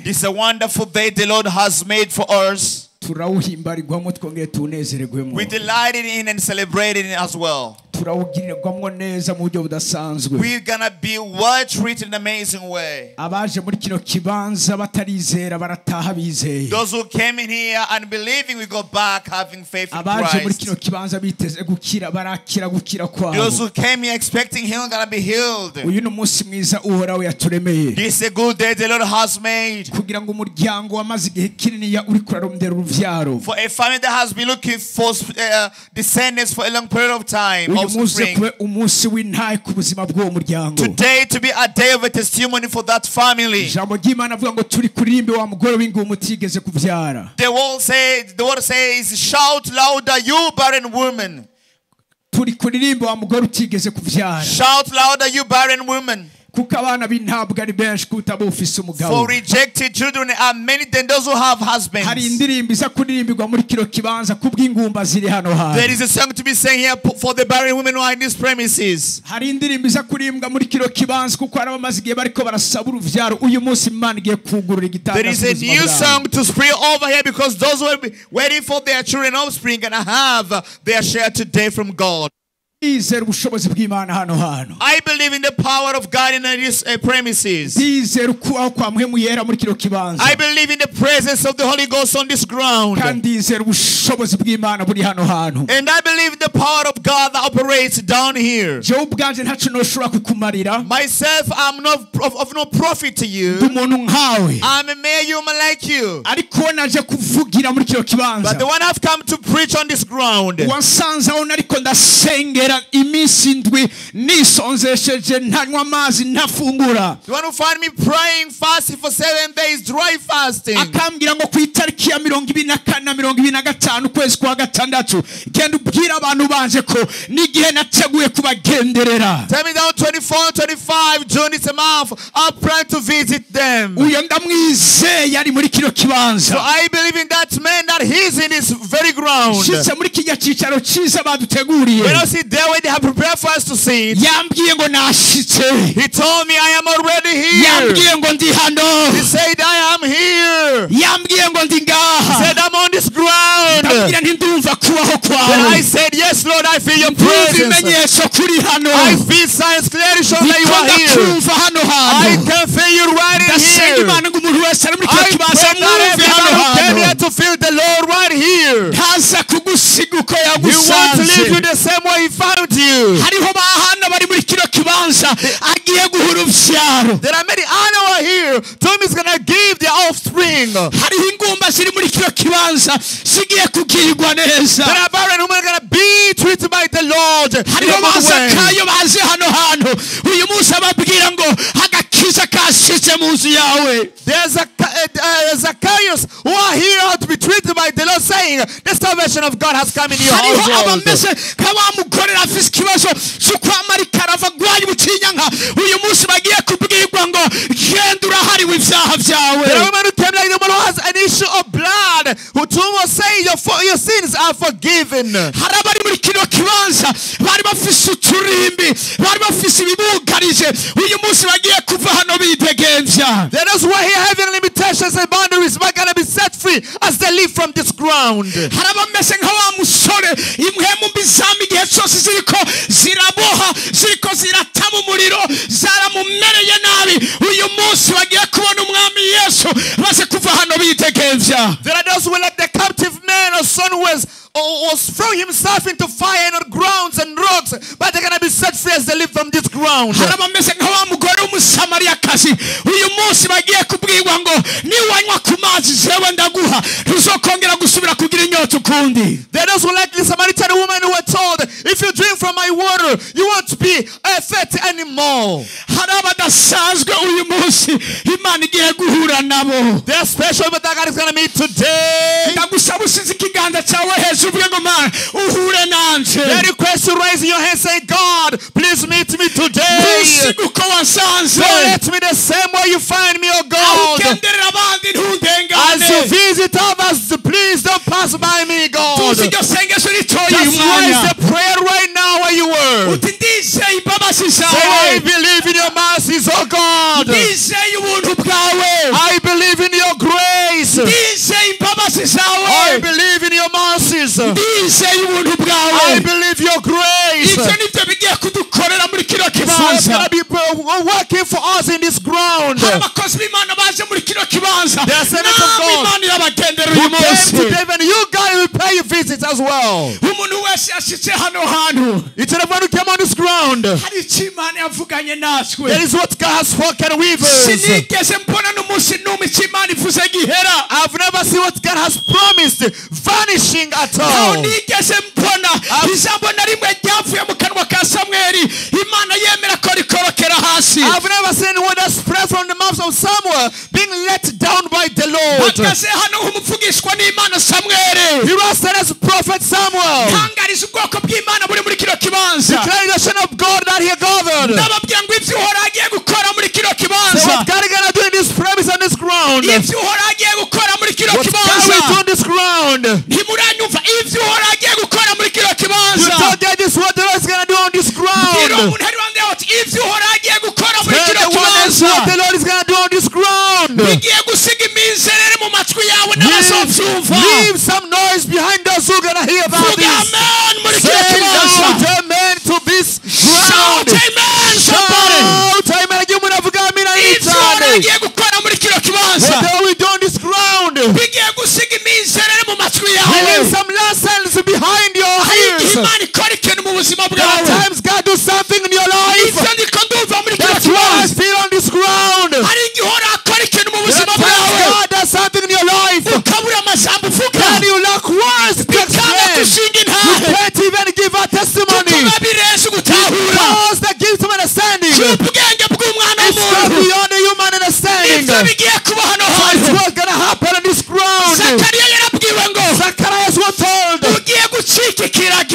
This is a wonderful day the Lord has made for us. We delighted in and celebrated it as well. We're gonna be well treated in an amazing way. Those who came in here and believing we go back having faith in Christ. Those who came here expecting healing gonna be healed. This is a good day the Lord has made. For a family that has been looking for descendants for a long period of time. Today to be a day of a testimony for that family. The word says, shout louder, you barren woman. Shout louder, you barren woman. For rejected children are many than those who have husbands. There is a song to be sang here for the barren women who are in these premises. There is a new song to spread over here because those who are waiting for their children offspring are going to have their share today from God. I believe in the power of God in these premises. I believe in the presence of the Holy Ghost on this ground. And I believe in the power of God that operates down here. Myself, I'm not of no profit to you. I'm a mere human like you. But the one I've come to preach on this ground. You want to find me praying, fasting for 7 days, dry fasting. Tell me down 24, 25 June is a month. I'm praying to visit them. So I believe in that man that he's in this very ground. When I see there where they have prepared for us to see it, he told me I am already here. He said I am here. He said I'm on this ground. Then I said yes Lord, I feel your presence. I feel signs clearly showing that you are here. I can feel you right in here. I pray that everyone came here to feel the Lord right here. He wants to leave you the same way he found you. There are many animals here. Tom is going to give their offspring. There are barren women going to be treated by the Lord. There's Zacchaeus who are here to be treated by the Lord, saying the salvation of God has come in your household. There are women who came like the one who has an issue of blood, who will say your sins are forgiven. There are those who are here having limitations and boundaries but going to be set free as they live from this ground. There are those who are like the captive man or son who was throwing himself into fire and grounds and rocks, but they're going to be set free as they live from this ground. There are those who like the Samaritan woman who were told, if you drink from my water, you won't be fat anymore. They're special, but that God is going to meet today. They request to raise your hand, say, God, please meet me today. Don't let me the same way you find me, oh God. As you visit others, please don't pass by me, God. Just raise the prayer right now where you were. I believe in your mercies, oh God. I believe in your grace. I believe in your mercies. I believe your grace. It's going to be working for us in this ground. There are senators of God who came today, and you guys will pay your visits as well. Each and everyone who came on this ground, that is what God has spoken with us. I've never seen what God has promised vanishing at all. I've never seen what has spread from the mouth of Samuel being let down by the Lord. He was as prophet Samuel, declaring the Son of God that he gathered. So what God is going to do in this premise on this ground? What God will do on this ground? You don't get this, what the Lord is going to do on this ground. What the Lord is going to do on this ground. Leave some noise behind us who are going to hear about this. Say loud amen to this ground. Shout amen, somebody. Shout amen. What are we doing on this ground? Leave some lessons behind your ears. Sometimes God do something in your life. That's why I feel on this ground. God does something in your life. Then you lack words to explain. You can't even give a testimony. Because the gift of understanding is not beyond the human understanding. So it's what's going to happen on this ground. Zacharias was told,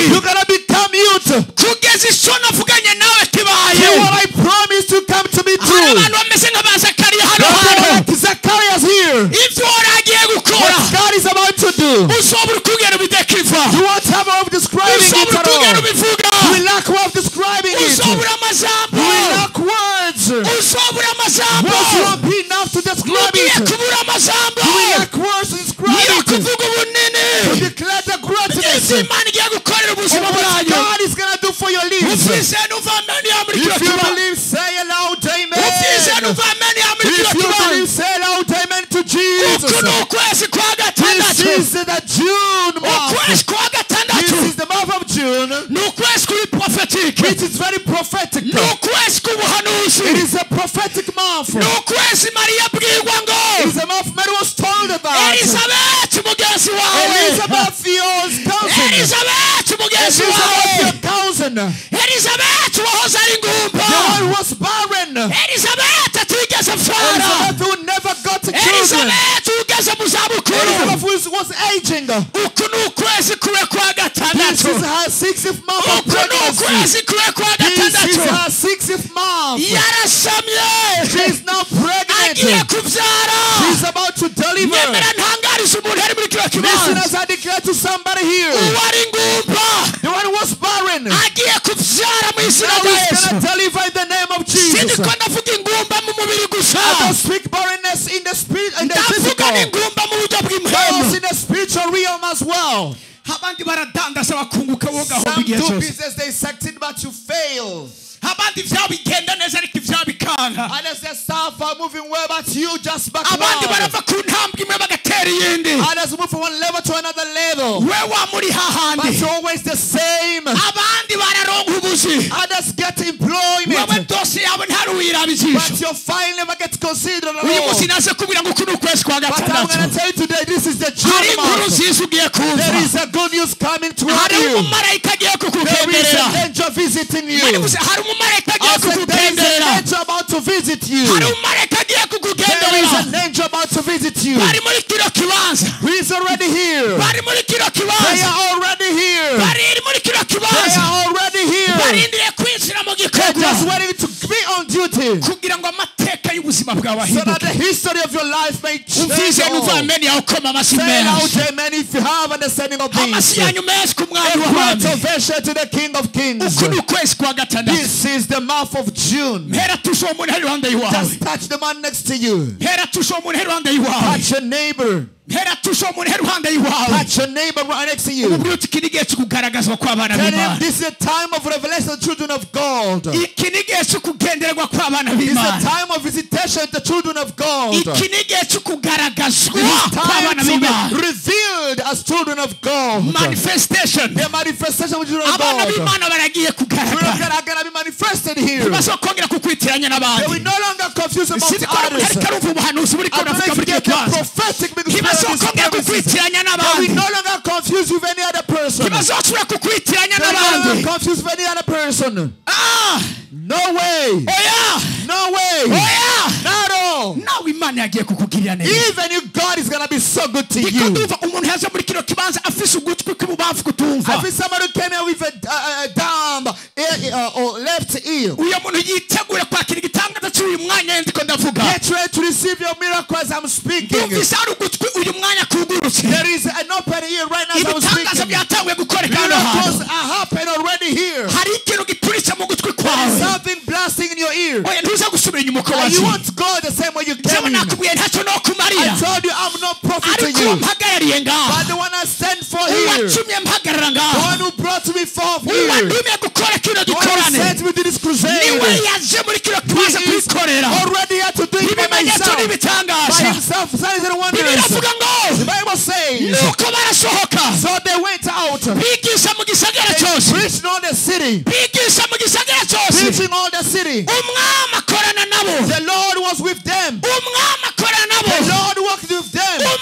you're going to become mute. What I promised to come to me true. Zacharias here. What God is about to do, you won't have of describing it at all. You will lack of describing it. You will lack words. Words won't be enough to describe it. You will lack words to describe it. To declare the greatness of what God is going to do for your lives. If you believe, say aloud amen. If you believe, say aloud amen to Jesus. This is the June month. This is the month of June. It is very prophetic. It is a prophetic month. It is a month Mary was told about. Elizabeth, your cousin. Elizabeth, your cousin. The one who was barren. Elizabeth who never got children. Elizabeth who was aging. This is her 60th month of pregnancy. This is her 60th month. She is now pregnant. She is about to deliver. Listen as I declare to somebody here. The one who was barren. Now he's going to deliver in the name of Jesus. I don't speak barrenness in the spirit, in the physical. But in the spiritual realm as well. Some do business, they succeed, but you fail. Others their stuff are moving well, but you just backward. Others move from one level to another level, but you're always the same. Others get employment, but your file never gets considered at all. But I'm going to tell you today, this is the June month. There is a good news coming toward you. There is an angel visiting you. There is an angel about to visit you. There is an angel about to visit you. He is already here. They are already here. They are already here. They're just waiting to be on duty. So that the history of your life may change. Say out amen if you have understanding of this. A great ovation to the King of Kings. This is the month of June. Just touch the man next to you. Touch your neighbor. Touch your neighbor right next to you. Tell him this is a time of revelation of the children of God. This is a time of visitation of the children of God. This is time to be revealed as children of God. Manifestation. The manifestation of the children of God. Children of God are going to be manifested here. They will no longer confuse about others. I believe they get prophetic because we no longer confuse with any other person. We no longer confuse with any other person. No way. No way. Not all. Even if God is going to be so good to you. I feel somebody came here with a dumb or left ear. Get ready to receive your miracle as I'm speaking. There is an open ear right now as I'm speaking. Miracles are happening already here. There is something blasting in your ear. And you want to go the same way you came in. I told you I'm not prophet to you. But the one I sent for here. The one who brought me forth here. The one who sent me to this crusade. He is already had to do it by myself. By himself, signs and wonders. The Bible says, so they went out. They preached in all the city. Preaching all the city. The Lord was with them. The Lord walked with them. The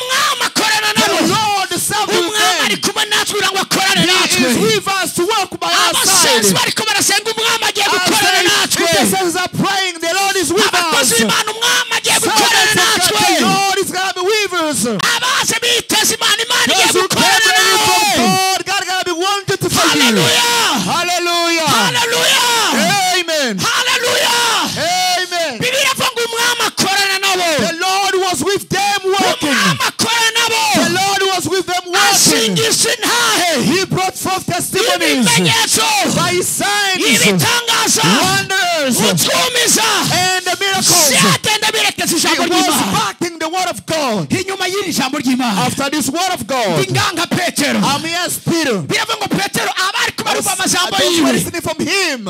Lord served with them. He is with us to walk by our side. Intercessors are praying. The Lord is with us. The Lord is going to be with us. Those who came from God, God is going to be wanted to forgive. Hallelujah. Hallelujah. Hallelujah. Amen. Hallelujah. Amen. The Lord was with them working. The Lord was with them working. He brought forth testimonies by his signs, wonders, and the miracles. He was backing the word of God. After this word of God, I'm yes, Peter. Those were listening from him.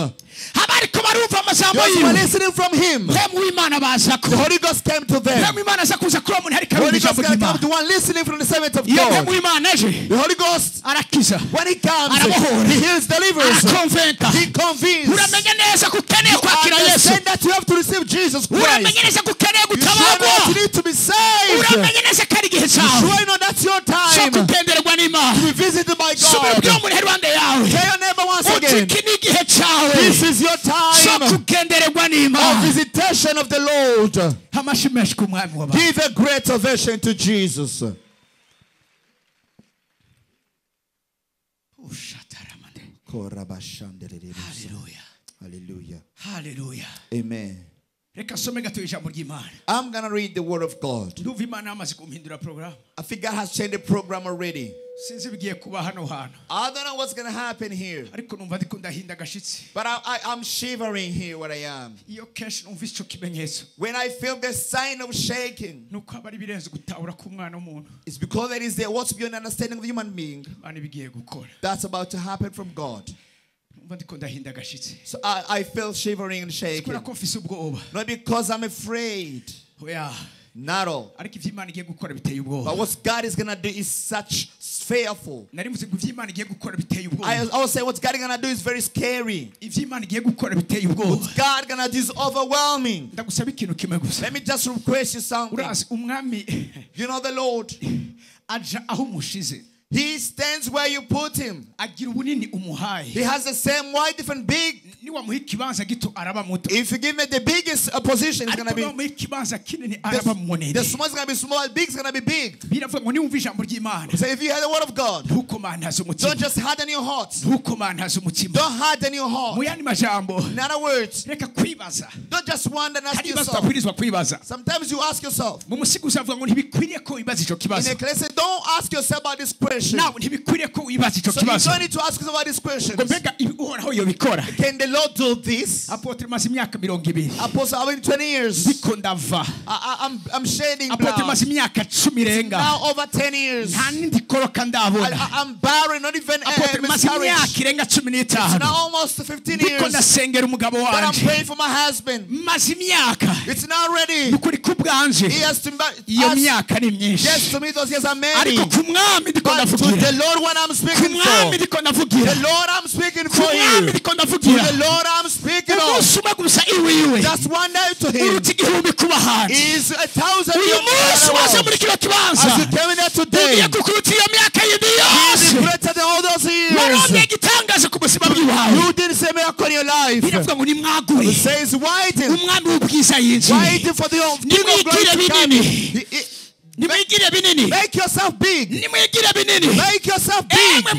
Those were listening from him. The Holy Ghost came to them. The Holy Ghost came to the one listening from the servant of God. The Holy Ghost, when he comes, he heals, delivers, he convinces. You understand that you have to receive Jesus Christ. You sure know you need to be saved. You sure know that's your time to be visited by God. Tell your neighbor once again, this is your time of visitation of the Lord. Give a great ovation to Jesus. Hallelujah. Hallelujah. Hallelujah. Amen. I'm going to read the word of God. I think God has changed the program already. I don't know what's going to happen here. But I'm shivering here where I am. When I feel the sign of shaking, it's because there is what's beyond understanding of the human being. That's about to happen from God. So I feel shivering and shaking. Not because I'm afraid. Not all. But what God is going to do is such fearful. I will say what God is going to do is very scary. What God is going to do is overwhelming. Let me just request you something. You know the Lord. He stands where you put him. He has the same wide, different big. If you give me the biggest position, it's going to be the small is going to be small, big is going to be big. So if you hear the word of God, don't just harden your heart. Don't harden your heart. In other words, don't just wonder and ask yourself. Sometimes you ask yourself. In a class, don't ask yourself about this question. So you don't need to ask yourself about this question. Can the Lord do this? Apostle, I've been 20 years. I'm shedding blood. Now over 10 years. I'm barren, not even miscarriage. It's now almost 15 years that I'm praying for my husband. It's not ready. He has to yes, to me those years are many. But to the Lord when I'm speaking for, the Lord I'm speaking for you, to the Lord I'm speaking of, just one day to him is 1,000 years. As you came in there today, he is greater than all those years. You didn't say miracle in your life. It says waiting for the King of Glory to come. Make yourself big. Make yourself big.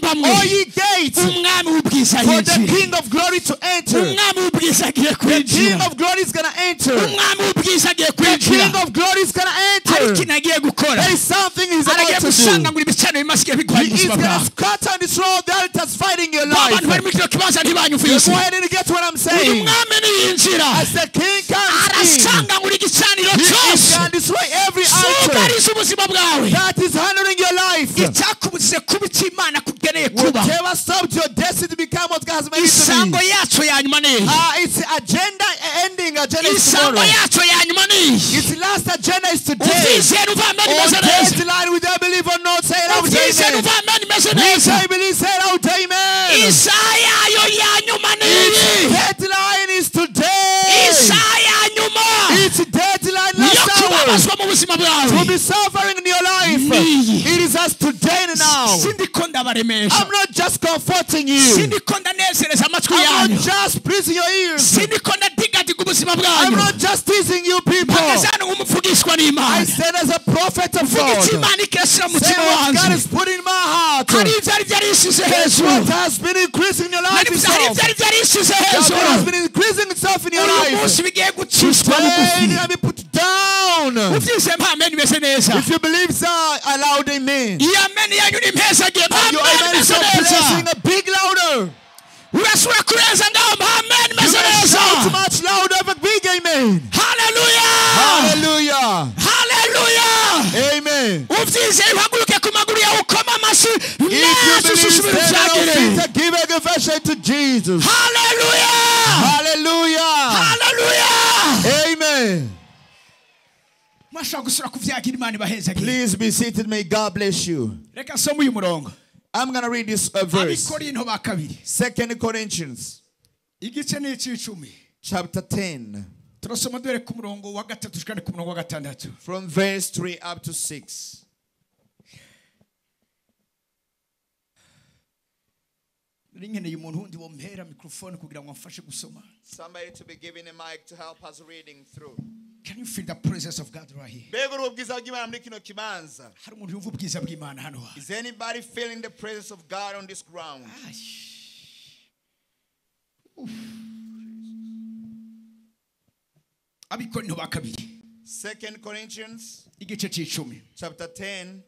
All ye gates, for the King of Glory to enter. The King of Glory is going to enter. The King of Glory is going to enter. There is something he's about to do. He's going to scatter and destroy the altars fighting your life. Go ahead and get what I'm saying. As the King comes in, he can destroy every altar that is honoring your life. Whatever stopped your destiny to become what God has made it to be. Its agenda ending agenda is tomorrow. Its last agenda is today. On deadline, with I believe or not, say it out, amen. Which I believe, say it out, amen. Its deadline is today. Its deadline last hour. To be suffering in your life, it is us today and now. I'm not just comforting you. I'm not just pleasing your ears. I'm not just teasing you people. I stand as a prophet of God. Say what God has put in my heart. That's what has been increasing in your life itself. That has been increasing itself in your life. Today, it will be put down. If you believe so, aloud amen. Your amen is so blessing a big louder. You shout much louder, but big amen. Hallelujah. Hallelujah. Hallelujah. Amen. If you believe, stand up, give a confession to Jesus. Hallelujah. Hallelujah. Hallelujah. Amen. Please be seated. May God bless you. I'm going to read this verse. 2 Corinthians chapter 10 from verse 3 up to 6. Somebody to be given a mic to help us reading through. Can you feel the presence of God right here? Is anybody feeling the presence of God on this ground? 2 Corinthians chapter 10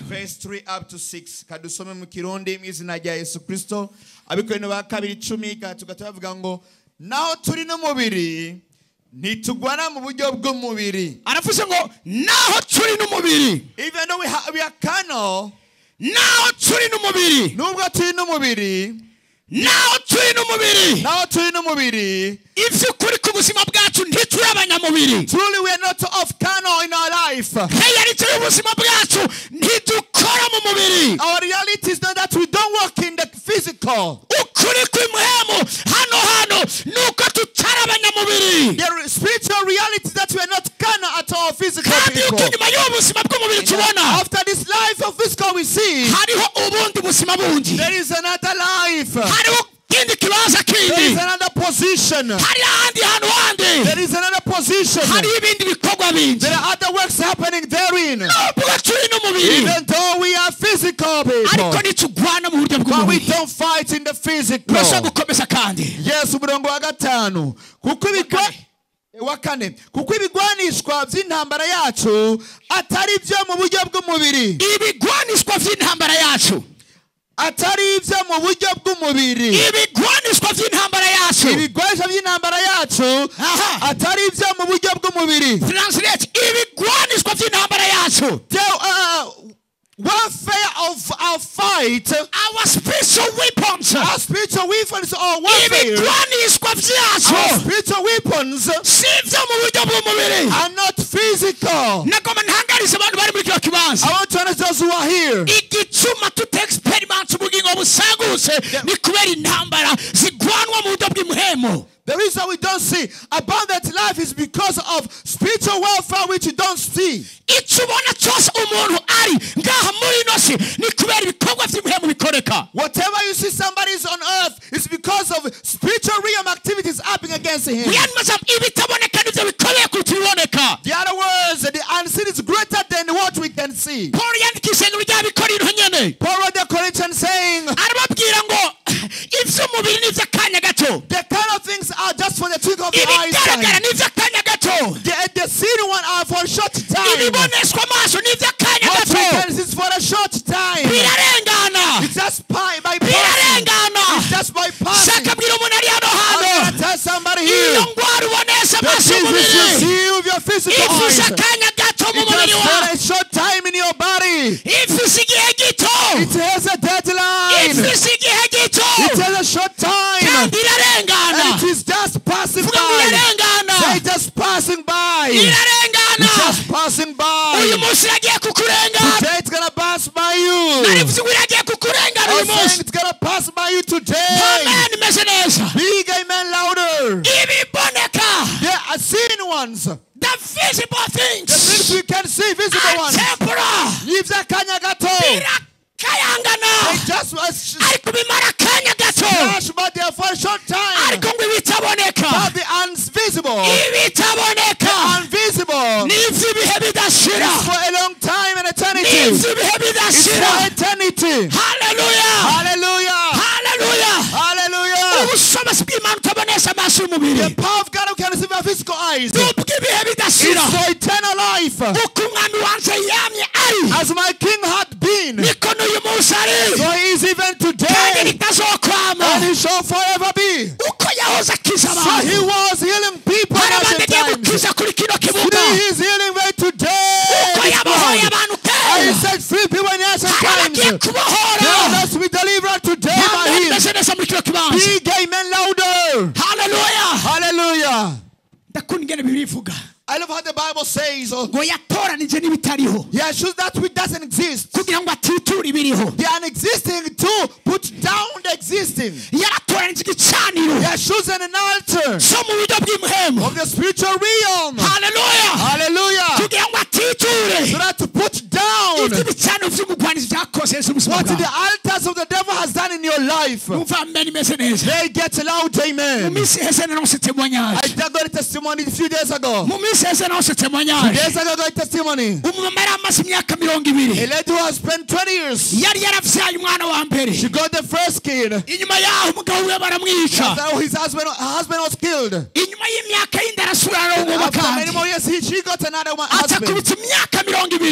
verse 3 up to 6. Kadusome mu Kirundi mu izina rya Yesu Kristo. Abikorino ba kabiri 10 tukatavuga ngo naho turi no mubiri ntitugwana mu buryo bw'umubiri. Aravuze ngo naho turi no mubiri. Even though we are carnal, naho turi no mubiri. Nubwo turi no mubiri. Naho turi no mubiri. Naho turi no mubiri. If kuri ku buzima bwacu ntituri abanyamubiri. Truly we are not of carnal in our life. Reality y'ubuzima bwacu ntidukora mu mubiri. Our reality is not that we don't work in the physical. Ukuri kw'imwemu hano nuko tutari abanyamubiri. The spiritual realities that we are not carnal at all, physical people. After this life of physical we see, there is another life. There is another position. There is another position. There are other works happening therein. Even though we are physical people, but we don't fight in the physical. Yes, umurongo wa gatanu. Kuko ibigwanishwa by'intambara yacu atari byo mu buryo bw'umubiri. Ibigwanishwa by'intambara yacu atari ibyo mu buryo bw'umubiri. Ibigwanishwa by'intambara yacu. Ibigwanishwa by'intambara yacu atari ibyo mu buryo bw'umubiri. Translate. Ibigwanishwa by'intambara yacu. Warfare of our fight, our spiritual weapons, our spiritual weapons are warfare. Our spiritual weapons are not physical. I want to understand those who are here. The reason we don't see abundant life is because of spiritual welfare which you don't see. Whatever you see somebody is on earth is because of spiritual realm activities happening against him. The other words, the unseen is greater than what we can see. Paul wrote the Corinthians saying, the kind of things are just for the trick of the eyesight. The seen one are for a short time. What we can see is for a short time. It's just by passing. It's just by passing. I'm going to tell somebody here that Jesus you see with your physical eyes. It's just for a short time in your body. It has a deadline. It has a short time. And it is just passing by. Say just passing by. It's just passing by. Today it's going to pass by you. I'm saying it's going to pass by you today. Big amen louder. There are seen ones. The visible things. The things we can see, visible ones. Leave the kanyagato. They just flash, but they are for a short time. But the invisible, the invisible is for a long time and eternity. It's for eternity. Hallelujah. Hallelujah. Hallelujah. Hallelujah. The power of God who can receive our physical eyes. It's for eternal life. As my King had been, so he is even today, and he shall forever be. So he was healing people at the time. He is healing right today. And he set free people in ancient times. They must be delivered today by him. Big amen louder. Hallelujah. Hallelujah. I love how the Bible says he has chosen that which doesn't exist. They are existing to put down the existing. He has chosen an altar of the spiritual realm. Hallelujah. Hallelujah. So that to put down what the altars of the devil has done in your life. They get a loud amen. I got a testimony a few days ago. 2 days ago I got a testimony. A lady who has spent 20 years. She got the first kid. After her husband was killed. After many more years she got another husband.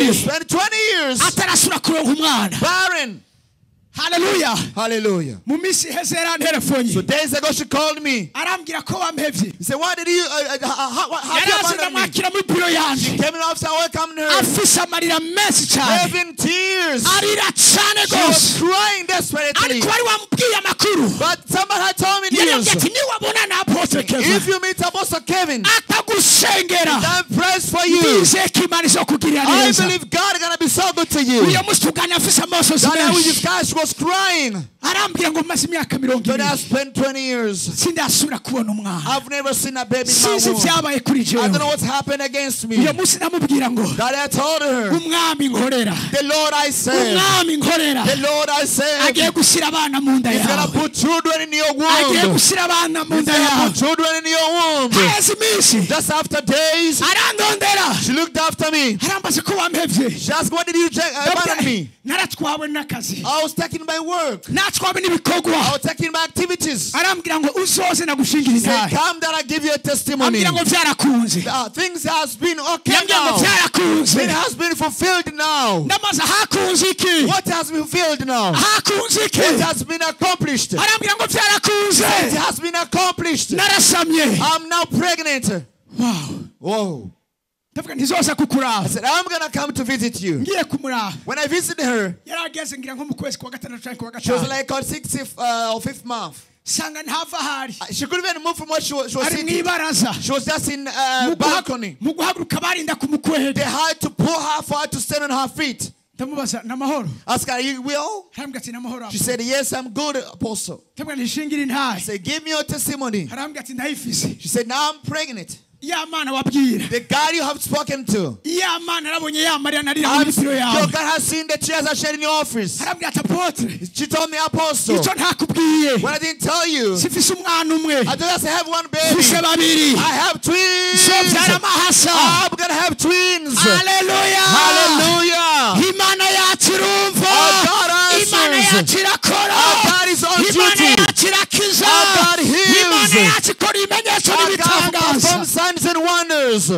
She spent 20 years barren. Hallelujah. Hallelujah. So days ago she called me. He said, why did you how you abandoned me? She came in after I welcomed her. Having tears. She was crying desperately. But somebody had told me news. If you meet Apostle Kevin, then praise best for you. I believe God is going to be so good to you. That with this guy, she was crying. But I spent 20 years. I've never seen a baby in my womb. I don't know what's happened against me. That I told her, the Lord I serve, the Lord I serve, He's going to put children in your womb. He's going to put children in your womb. Just after days, she looked after me. She asked, what did you abandon me? I was taking my work. I was taking my activities. She said, come that I give you a testimony. Things has been okay now. It has been fulfilled now. What has been fulfilled now? It has been accomplished. It has been accomplished. I'm now pregnant. Wow. Whoa. I said, I'm going to come to visit you. When I visited her, she was like on 6th or 5th month. She couldn't even move from what she was sitting. She was just in balcony. They had to pull her for her to stand on her feet. Ask her, are you well? She said, yes, I'm good, Apostle. I said, give me your testimony. She said, now I'm pregnant. The God you have spoken to. Your God has seen the tears I shed in your office. She told me, Apostle, when I didn't tell you, I just have one baby. I have twins. I'm going to have twins. Hallelujah. Hallelujah. Our God answers. Our God is on duty. Our God heals. Our God performs signs and wonders.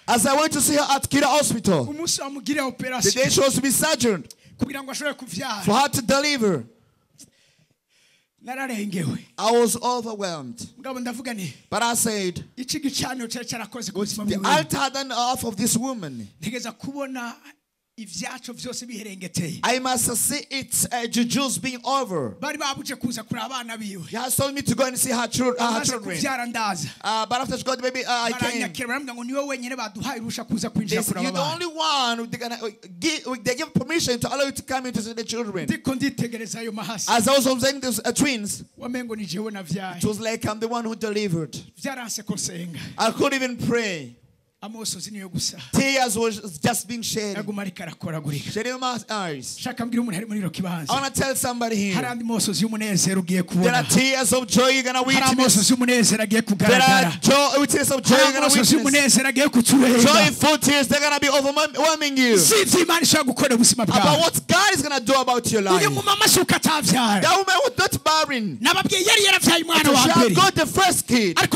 As I went to see her at Kira Hospital, the day she was to be surgeoned for her to deliver, I was overwhelmed. But I said, the altar done off of this woman, I must see its jujus being over. He has told me to go and see her children. But after she got the baby, I came. You're the only one they give permission to allow you to come in to see the children. As I was observing those twins, it was like I'm the one who delivered. I couldn't even pray. Tears was just being shed. Shedding my eyes. I want to tell somebody here, there are tears of joy you're going to witness. There are tears of joy you're going to witness. Joyful tears, they're going to be overwhelming you about what God is going to do about your life. That woman was not barren. She had got the first kid. But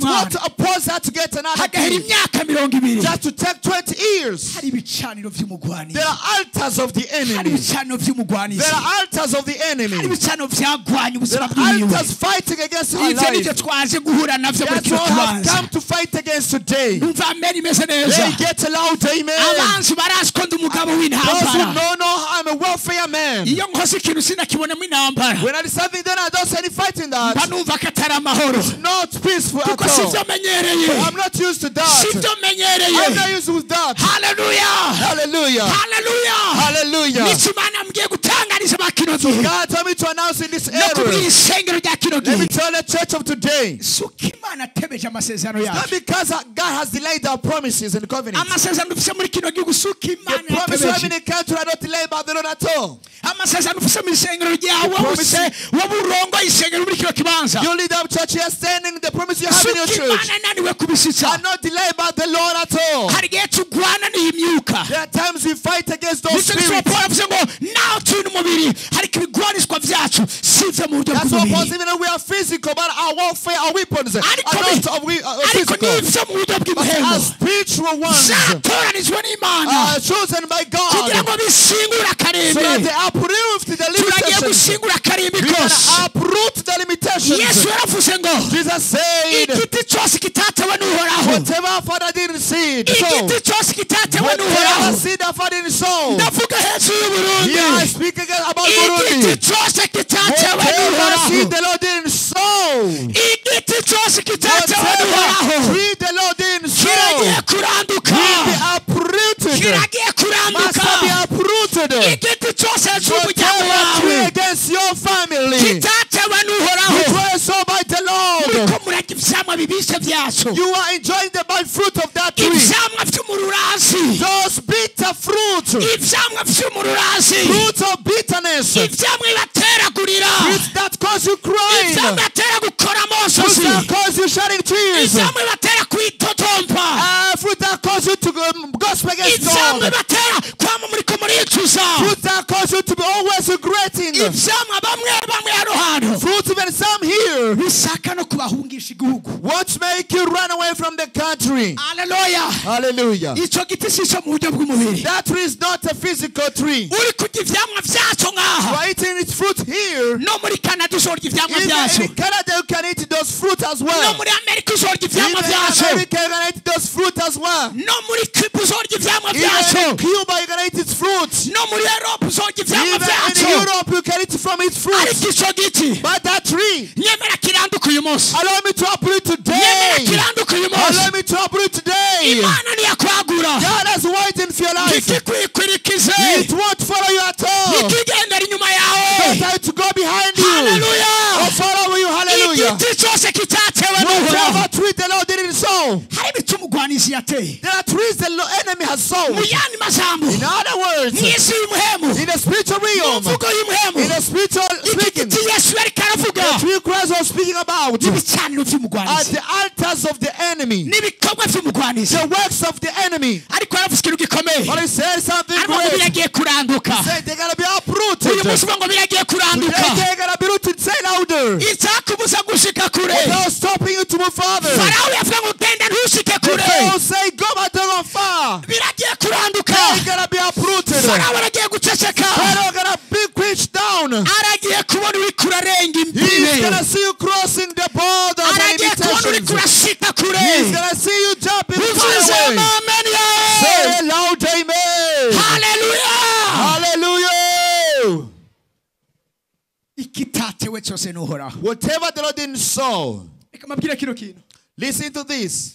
what opposed her to get another kid? Just to take 20 years. There are altars of the enemy. There are altars of the enemy. There are altars fighting against our life. That's what I have come to fight against today. They get loud, amen. Those who know I'm a warfare man. When I do something, then I don't see any fighting that. It's not peaceful at all. I'm not used to that. I'm not used to that. Hallelujah. Hallelujah. Hallelujah. So God told me to announce in this era. Let me tell the church of today. It's not because God has delayed our promises and covenants. The promise we have in the country are not delayed by the Lord at all. You lead up church here standing, the promise you have in your church are not delayed by the Lord at all. There are times we fight against those spirits. That's what Paul said, even though we are physical, but our warfare, our weapons are not physical, but are spiritual ones. Chosen by God, so that they uproot the limitations. We can uproot the limitations. Jesus said, whatever Father didn't see, whatever seed the Father didn't sow. Here I speak again about Burundi. Whatever seed the Lord didn't sow, sow. Igiti cyose kitatse Whatever tree the Lord didn't sow kiragiye kuranduka. will be uprooted. Kiragiye Must kuranduka. be uprooted. Igiti cyose cy'umuryango Whatever tree wawe against your family, kitatewe n'Uhoraho. which was sown by the Lord, Muriko murarya ivyamwa bibishe vyaco. you are enjoying the bad fruit of that tree. Ivyamwa vy'umururazi. Those bitter fruits, Ivyamwa vy'umururazi. fruits of bitterness, Ivyamwa bibateragurira. fruits that cause you crying, Ivyamwa bibatera gukora fruits amosozi. that cause you shedding tears, Ivyamwa bibatera kwitotomba. fruit that cause you to gospel against Ivyamwa God, bibatera kwama muriko muricuza. fruits that cause you to be always regretting, Ivyamwa bamwe hano hantu fruits even some here, bishaka no kubahungisha igihugu. what make you run away from the country. Haleluya. Hallelujah. Ico giti sico mu buryo bw'umubiri. That tree is not a physical tree. Uri kurya ivyamwa vyaco You ngaha. are eating its fruit here. No muri Canada uzorya ivyamwa Even vyaco. in Canada, you can eat those fruit as No well. muri Amerika uzorya Even ivyamwa in vyaco. America, you can eat those fruit as well. No muri Cuba uzorya ivyamwa Even in vyaco. Cuba, you can eat its fruit. No muri Europe uzorya ivyamwa Even in vyaco. Europe, you can eat from its fruit. Ariko ico giti But that tree, nyemera kiranduka uyu munsi. allow me to uproot Nyemera today. kiranduka uyu Allow munsi. me to uproot today. Imana niyakwagura. God has waiting for your life. Ntikikwikurikize. It won't follow you at all. Ntikigendera inyuma Don't yawe. try to go behind you Haleluya. or follow you. Hallelujah. Igiti cyose kitatewe Whatever n'Uhoraho. tree the Lord didn't sow, Hari ibiti umugwanizi yateye. there are trees the enemy has sown. Mu yandi majambo. In other words, Mw'isi y'umuhemu. in the spiritual Mu realm, mvugo y'umuhemu. in the spiritual speaking, Igiti Yesu yariko aravuga. the tree Christ was speaking about Ibicaniro are vy'umugwanizi. the altars of the enemy, N'ibikorwa vy'umugwanizi. the works of the enemy. Ariko yaravuze ikintu gikomeye. But he said something Ariko ngo great. biragiye kuranduka. He said they're going to be Uyu uprooted. munsi uvuga ngo biragiye Today kuranduka. they're going to be rooted. Say louder. Icyakubuza gushika kure. Without stopping you to move further. Farawo yavuga ngo genda ntushike kure. Pharaoh say go but don't go far. Biragiye kuranduka. They're going to be uprooted. Farawo aragiye guceceka. Pharaoh going to be pitched down. Aragiye kubona uri kurarenga He's imbibe. going to see you crossing the borders and Aragiye kubona uri limitations. kurashika kure. He's going to see you jumping far Uvuzemo away. amen ye. Say loud amen. Haleluya. Hallelujah. Ikitatewe cyose n'Uhoraho. Whatever the Lord didn't sow. Reka mabwire kino kintu. Listen to this.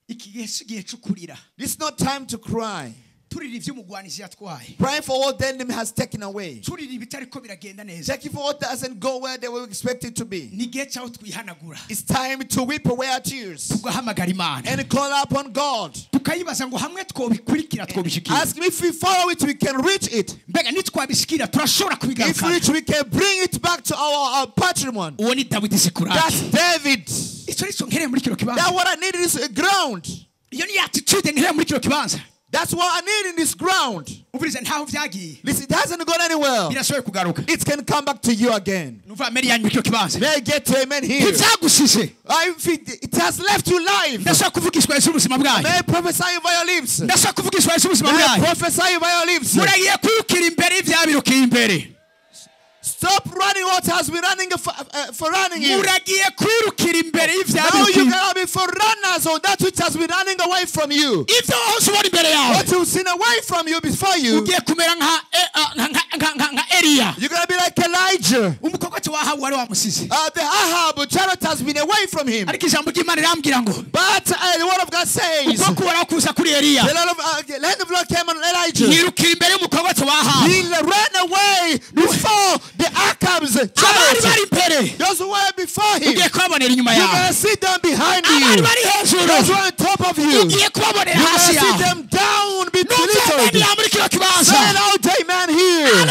Iki gihe si igihe cyo kurira. This is not time to cry. Turira ivy'umugwanizi yatwaye. Praying for what the enemy has taken away. Turira ibitariko biragenda neza. Checking for what doesn't go where they were expected to be. Ni igihe cyaho twihanagura. It's time to weep away our tears Tugahamagara Imana. and call upon God. Tukayibaza ngo hamwe twobikurikira twobishikira. Ask me if we follow it, we can reach it. Mbega nitwabishikira turashobora If kubigarukana. we reach, we can bring it back to our patrimony. Uwo ni Dawidi Sikurati. That's David. Icyo nico nkereye muri kino kibanza. That's what I need in this ground. Iyo ni attitude nkereye muri kino kibanza. That's what I need in this ground. Uburize ntaho vyagiye. Listen, it hasn't gone anywhere. Birashoboye kugaruka. It can come back to you again. Nuva ameri yanyu muri kino kibanza. May I get to amen here? Ivyagusize. It has left you live. Ndashaka kuvugishwa Yesu ubuzima bwanyu. May I prophesy over your lips? Ndashaka kuvugishwa Yesu ubuzima May I bwanyu. prophesy over your lips? Muragiye kwirukira imbere y'ivyabirukiye imbere. Stop running what has been running for running you. Muragiye kwirukira imbere Now y'ivyabirukiye. you're going to be for runners on that which has been running away from you. Ivyo hose ubona imbere yawe. What you've seen away from you before you, Ugiye kumera nka Eliya. you're going to be like Elijah. Umukobwa wa Ahabu wari wamusize. The Ahab chariot has been away from him. Ariko ijambo ry'Imana rirambwira ngo But the word of God says, ukuboko waraho kuza kuri Eliya. the hand of the Lord came on Elijah. Yirukira imbere y'umukobwa wa Ahabu. He ran away before the Achab's Abari chariot. bari imbere. Those who were before him, Ugiye kubabonera inyuma you're yawe. going to see them behind Abari you. bari hejuru. Those who are on top of you, Ugiye kubabonera you're going hasi to see yawe. them down between Numva amen little. ya muri kino kibanza. Say out amen here.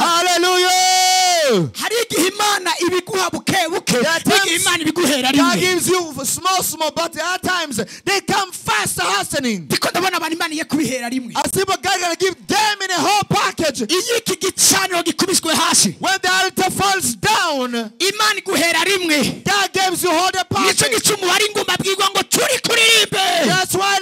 Hallelujah. Hallelujah. Hari igihe Imana ibiguha buke buke. There are times Igihe Imana ibiguhera God rimwe. gives you small, but there are times they come faster hastening. Ndiko ndabona abantu Imana iye kubihera rimwe. As if God going to give them in a whole package. Iyo iki gicaniro gikubiswe hasi. When the altar falls down, Imana iguhera rimwe. God gives you whole Nico package. gituma ari ngoma bwirwa ngo turi kuririmbe. That's why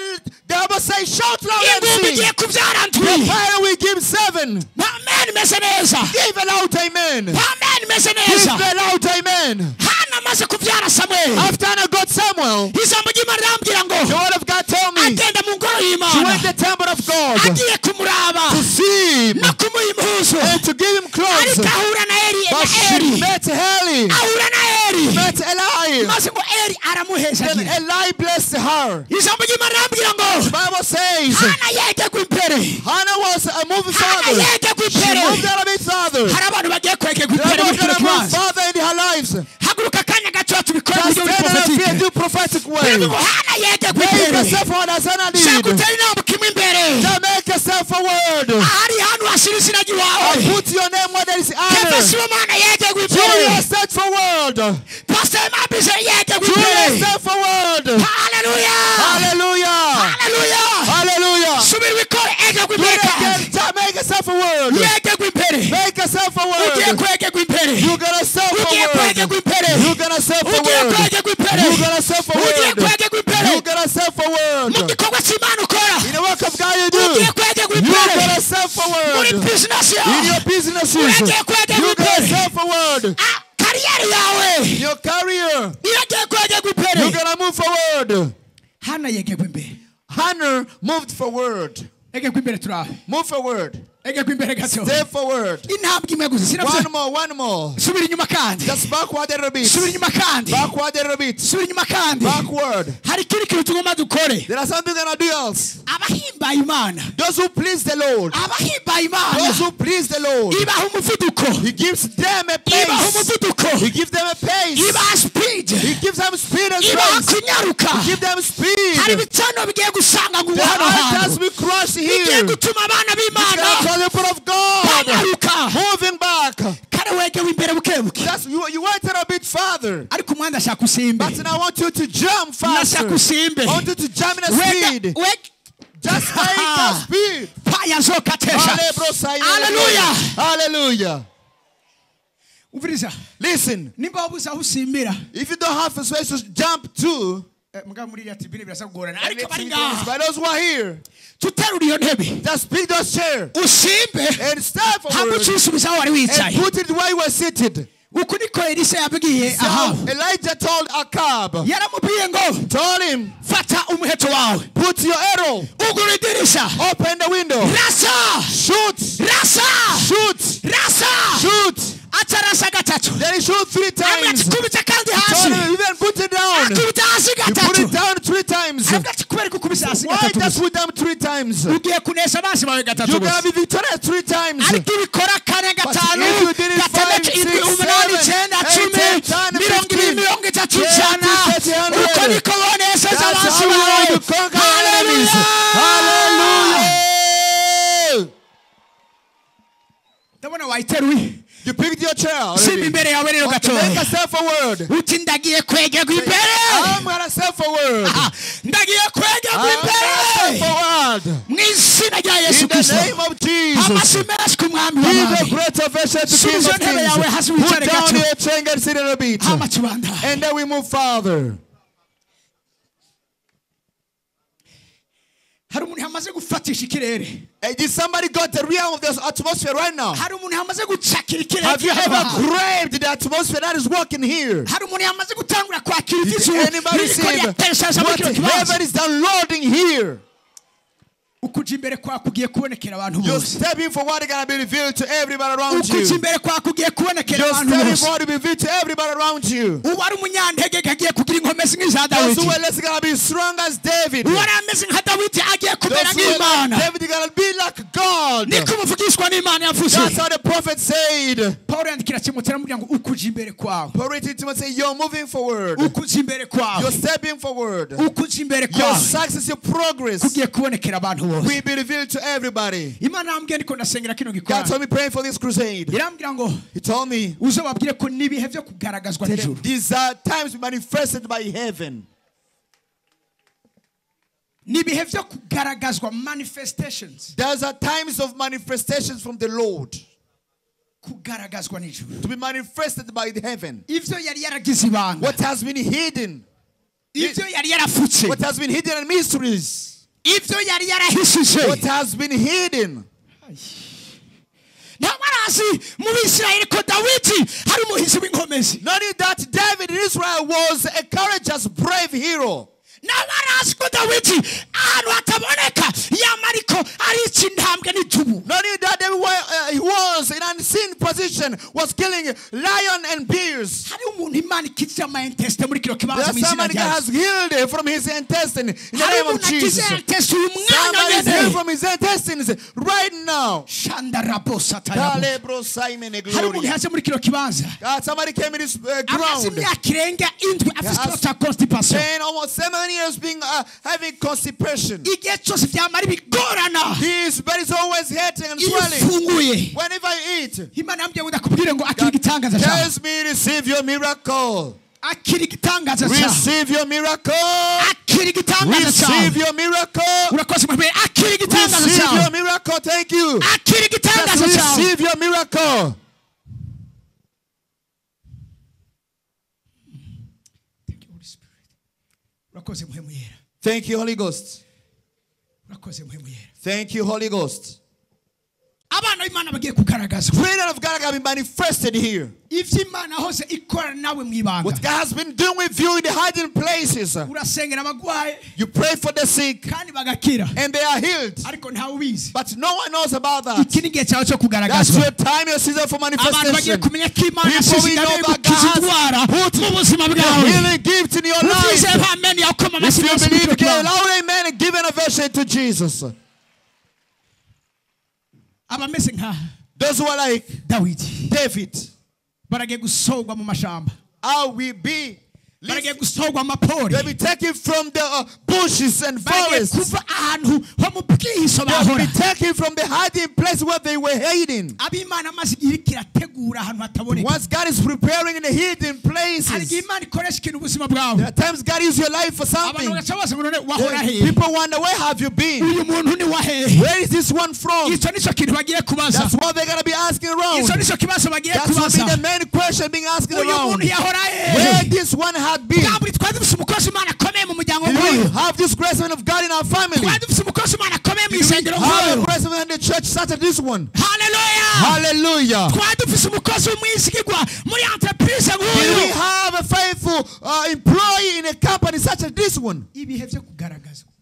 the Bible says, shout loud and Ingumbi sing. igiye kubyara The ndwi. fire we give 7. Amen meze neza. Give a loud amen. Amen meze Give neza. a loud amen. Hana amaze kubyara Samuel. After Hannah got Samuel, Ijambo ry'Imana rirambwira the ngo word of God told me, agenda mu ngoro she y'Imana. went to the temple of God Agiye kumuraba. to see him No kumuha impuzu. and to give him clothes. Ariko ahura na But she Eli. met Eli. Ahura na Eli. Eli. met Eli. Maze ngo Eli aramuhesha. Then Eli blessed her. Ijambo ry'Imana rambwira ngo The Bible says Hana yegegwa imbere. Hannah was moving farther. Hana yegegwa She imbere. moved a bit farther. Hari abantu bagiye kwegegwa They imbere are muri not kino going to move kibanza. farther in their lives. Haguruka kanya gato tubikore Just mu stand buryo and prophetic. do prophetic way. Ngo Hana yegegwa Make imbere. yourself what Hannah did. Shakutera inama kimwe imbere. Now make yourself forward. Ahari hano hashira izina ry'iwawe. Put your name where there is honor. Kevesi w'Imana yegegwa Do imbere. yourself forward. Pastor Mabise yegegwa Do imbere. yourself forward. Hallelujah. Hallelujah. Hallelujah. Hallelujah. Subira wikore yegegwa Do it imbere. again. Make yourself forward. Yegegwa imbere. Make yourself forward. Ugiye kwegegwa imbere. You're gonna self Ugiye forward. kwegegwa imbere. You're gonna self Ugiye forward. kwegegwa imbere. You're gonna self Ugiye forward. kwegegwa imbere. You're gonna self forward. Mu gikorwa cy'Imana ukora. In the work of God you do. Ugiye kwegegwa You're imbere. gonna self Muri forward. business In yawe. your businesses. Ugiye kwegegwa You're gonna imbere. self forward. Kariyeri yawe. Your career. Ugiye kwegegwa imbere. You're gonna move forward. Hana yegegwa imbere. Hannah moved forward. Yegegwa imbere turaho. Move forward. Yegegwa imbere gato. Step forward. Intambwe imwe gusa sinavuze. One more. Subira inyuma kandi. Just backward a little bit. Subira inyuma kandi. Backward a little bit. Subira inyuma kandi. Backward. Hari ikindi kintu tugomba dukore. There are something gonna do else. Abahimbaye Imana. Those who please the Lord. Abahimbaye Imana. Those who please the Lord. Ibaha umuvuduko. He gives them a Ibaha pace. umuvuduko. He gives them a pace. Ibaha speed. He gives them speed and Ibaha grace. kunyaruka. He gives them Hari speed. ibicano bigiye gusanga ngo The hano altars hantu. we cross Bigiye here. gutuma abana It's b'Imana gonna cause the people of God banyaruka. moving back. Kare wegewe imbere bukebuke. Just you went a bit farther. Ariko umwanda ashaka usimbe. But now I want you to jump faster. Nashaka usimbe. I want you to jump in a speed. Just make a speed. Paya zokatesha. Hallelujah. Hallelujah. Uviriza. Listen. Nimba wabuze aho usimbira. If you don't have a space to jump to, Mga muri iriya tibine birasa kugorana. and Ariko bari it's things, ngaha. by those who are here, Tuterura iyo ntebe. just pick those chairs Usimbe. and stand Hamwe forward ucisubiza aho wari and wicaye. put it where you were seated. Uku niko Elisa yabwiye So Ahabu. Elijah told Ahab, Yaramubwiye ngo told him, fata umuheto wawe. put your arrow, Ugura idirisha. open the window, Rasa. shoot, Rasa. shoot, Rasa. shoot. Atarasa gatatu. Then he shoot 3 times. Kubita kandi Told hasi. him, even put it down. Akubita hasi He put gatatu. it down 3 times. Aravuga ati kubera ko ukubise hasi Why gatatu. just put them 3 times? Ugiye kunesha abansi bawe gatatu You're gusa. gonna be victorious 3 times. Ariko ibikora kane gatanu if you did it gatandatu 5, indwi 6, umunani 7, icyenda 8, cumi 10, 10, mirongo ibiri 15, mirongo itatu 20, ijana 30, 100. uko niko bonesheje That's abansi how bawe. you conquer your enemies. Hallelujah. Hallelujah. Ndabona wayiteruye. You picked your chair Simba already. imbere yawe rero Okay, make gatoya. yourself forward. Uti ndagiye kwegerwa imbere. I'm gonna step forward. Ndagiye kwegerwa I'm gonna step imbere. forward. Mu izina rya Yesu In the Kristo. name of Jesus. Amashyi menshi ku mwami Give a w'abami. great ovation to King Subiza of intebe yawe hasi Kings. wicare Put down gato. your chair and sit in a bit. Hama tubanda. And then we move further. Hari umuntu yamaze gufatisha ikirere. Did somebody got the realm of this atmosphere right now? Hari umuntu yamaze gucakira ikirere. Have you ever cy'abantu. craved the atmosphere that is working here? Hari umuntu yamaze gutangura kwakira Did iby'ijuru. anybody see Biriko byateshaje muri what kino kibanza. heaven is downloading here? Ukuja imbere kwa kugiye kubonekera abantu You're bose. stepping for what is going to be revealed to everybody around Ukuja you. imbere kwa kugiye kubonekera You're abantu stepping bose. for what to be revealed to everybody around you. Uwari umunyantege agiye kugira inkomezi nk'iza Those Dawidi. who are less going to be strong as David. Uwari ameze nka Dawidi agiye kumera Those who are like nk'Imana. David are going to be like God. Niko umuvugishwa n'Imana yavuze. That's how the prophet said. Paulo yandikira Timoteyo aramubwira ngo ukuja imbere kwawe. Paul wrote to Timothy, say, you're moving forward. Ukuja imbere kwawe. You're stepping forward. Ukuja imbere Your kwawe. success, your progress Kugiye kubonekera abantu bose. will be revealed to everybody. Imana yambwiye ndiko ndasengera kino God gikorwa. told me praying for this crusade. Irambwira ngo He told me uzobabwire ko n'ibihe byo kugaragazwa n'ijuru. these are times manifested by heaven. N'ibihe byo kugaragazwa manifestations. Those are times of manifestations from the Lord Kugaragazwa n'ijuru. to be manifested by the heaven. Ivyo yari yaragize ibanga. What has been hidden, Ivyo yari yarafutse. what has been hidden in mysteries, Ivyo yari yarahishije. what has been hidden. Ntabarazi mu Bisirayeli ko Dawidi hari umuhizi w'inkomezi. Not only that, David in Israel was a courageous, brave hero. Not only that, everywhere he was in unseen position was killing lion and bears. There's somebody that has healed from his intestine in the name of Jesus. Somebody is healed from his intestines right now. Somebody came in this ground. And almost 7 years being having constipation. His belly is always hurting and swelling. Whenever I eat, God tells me, receive your miracle. Receive your miracle. Receive your miracle. Receive your miracle. Thank you. Just receive your miracle. Thank you, Holy Ghost. Thank you, Holy Ghost. Children of God have been manifested here. What God has been doing with you in the hiding places. You pray for the sick and they are healed. But no one knows about that. That's your time, your season for manifestation. People we know that God has put the healing gift in your life. If you believe, give a loud amen and give an ovation to Jesus. Those who are like David, I will be they'll be taken from the bushes and forests. They'll be taken from the hiding place where they were hiding. Once God is preparing in the hidden places, there are times God uses your life for something. People wonder, where have you been? Where is this one from? That's what they're going to be asking around. That's what be the main question being asked around. Where this one had been. Did we have this grace of God in our family? Did we have a grace in the church such as this one? Hallelujah. Did we have a faithful employee in a company such as this one?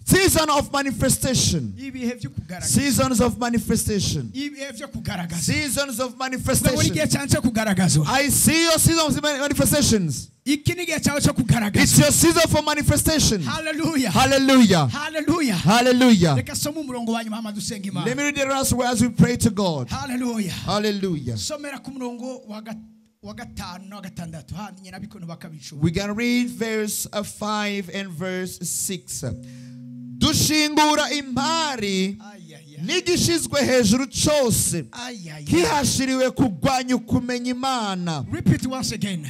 Season of manifestation. Seasons of manifestation. Seasons of manifestation. I see your seasons of manifestations. It's your season for manifestation. Hallelujah. Hallelujah. Hallelujah. Hallelujah. Let me read the last words we pray to God. Hallelujah. Hallelujah. We can read verse 5 and verse 6. Dushingura imari nigishizwe hejuru cyose kihashiriwe kugwanya ukumenya Imana. Repeat once again.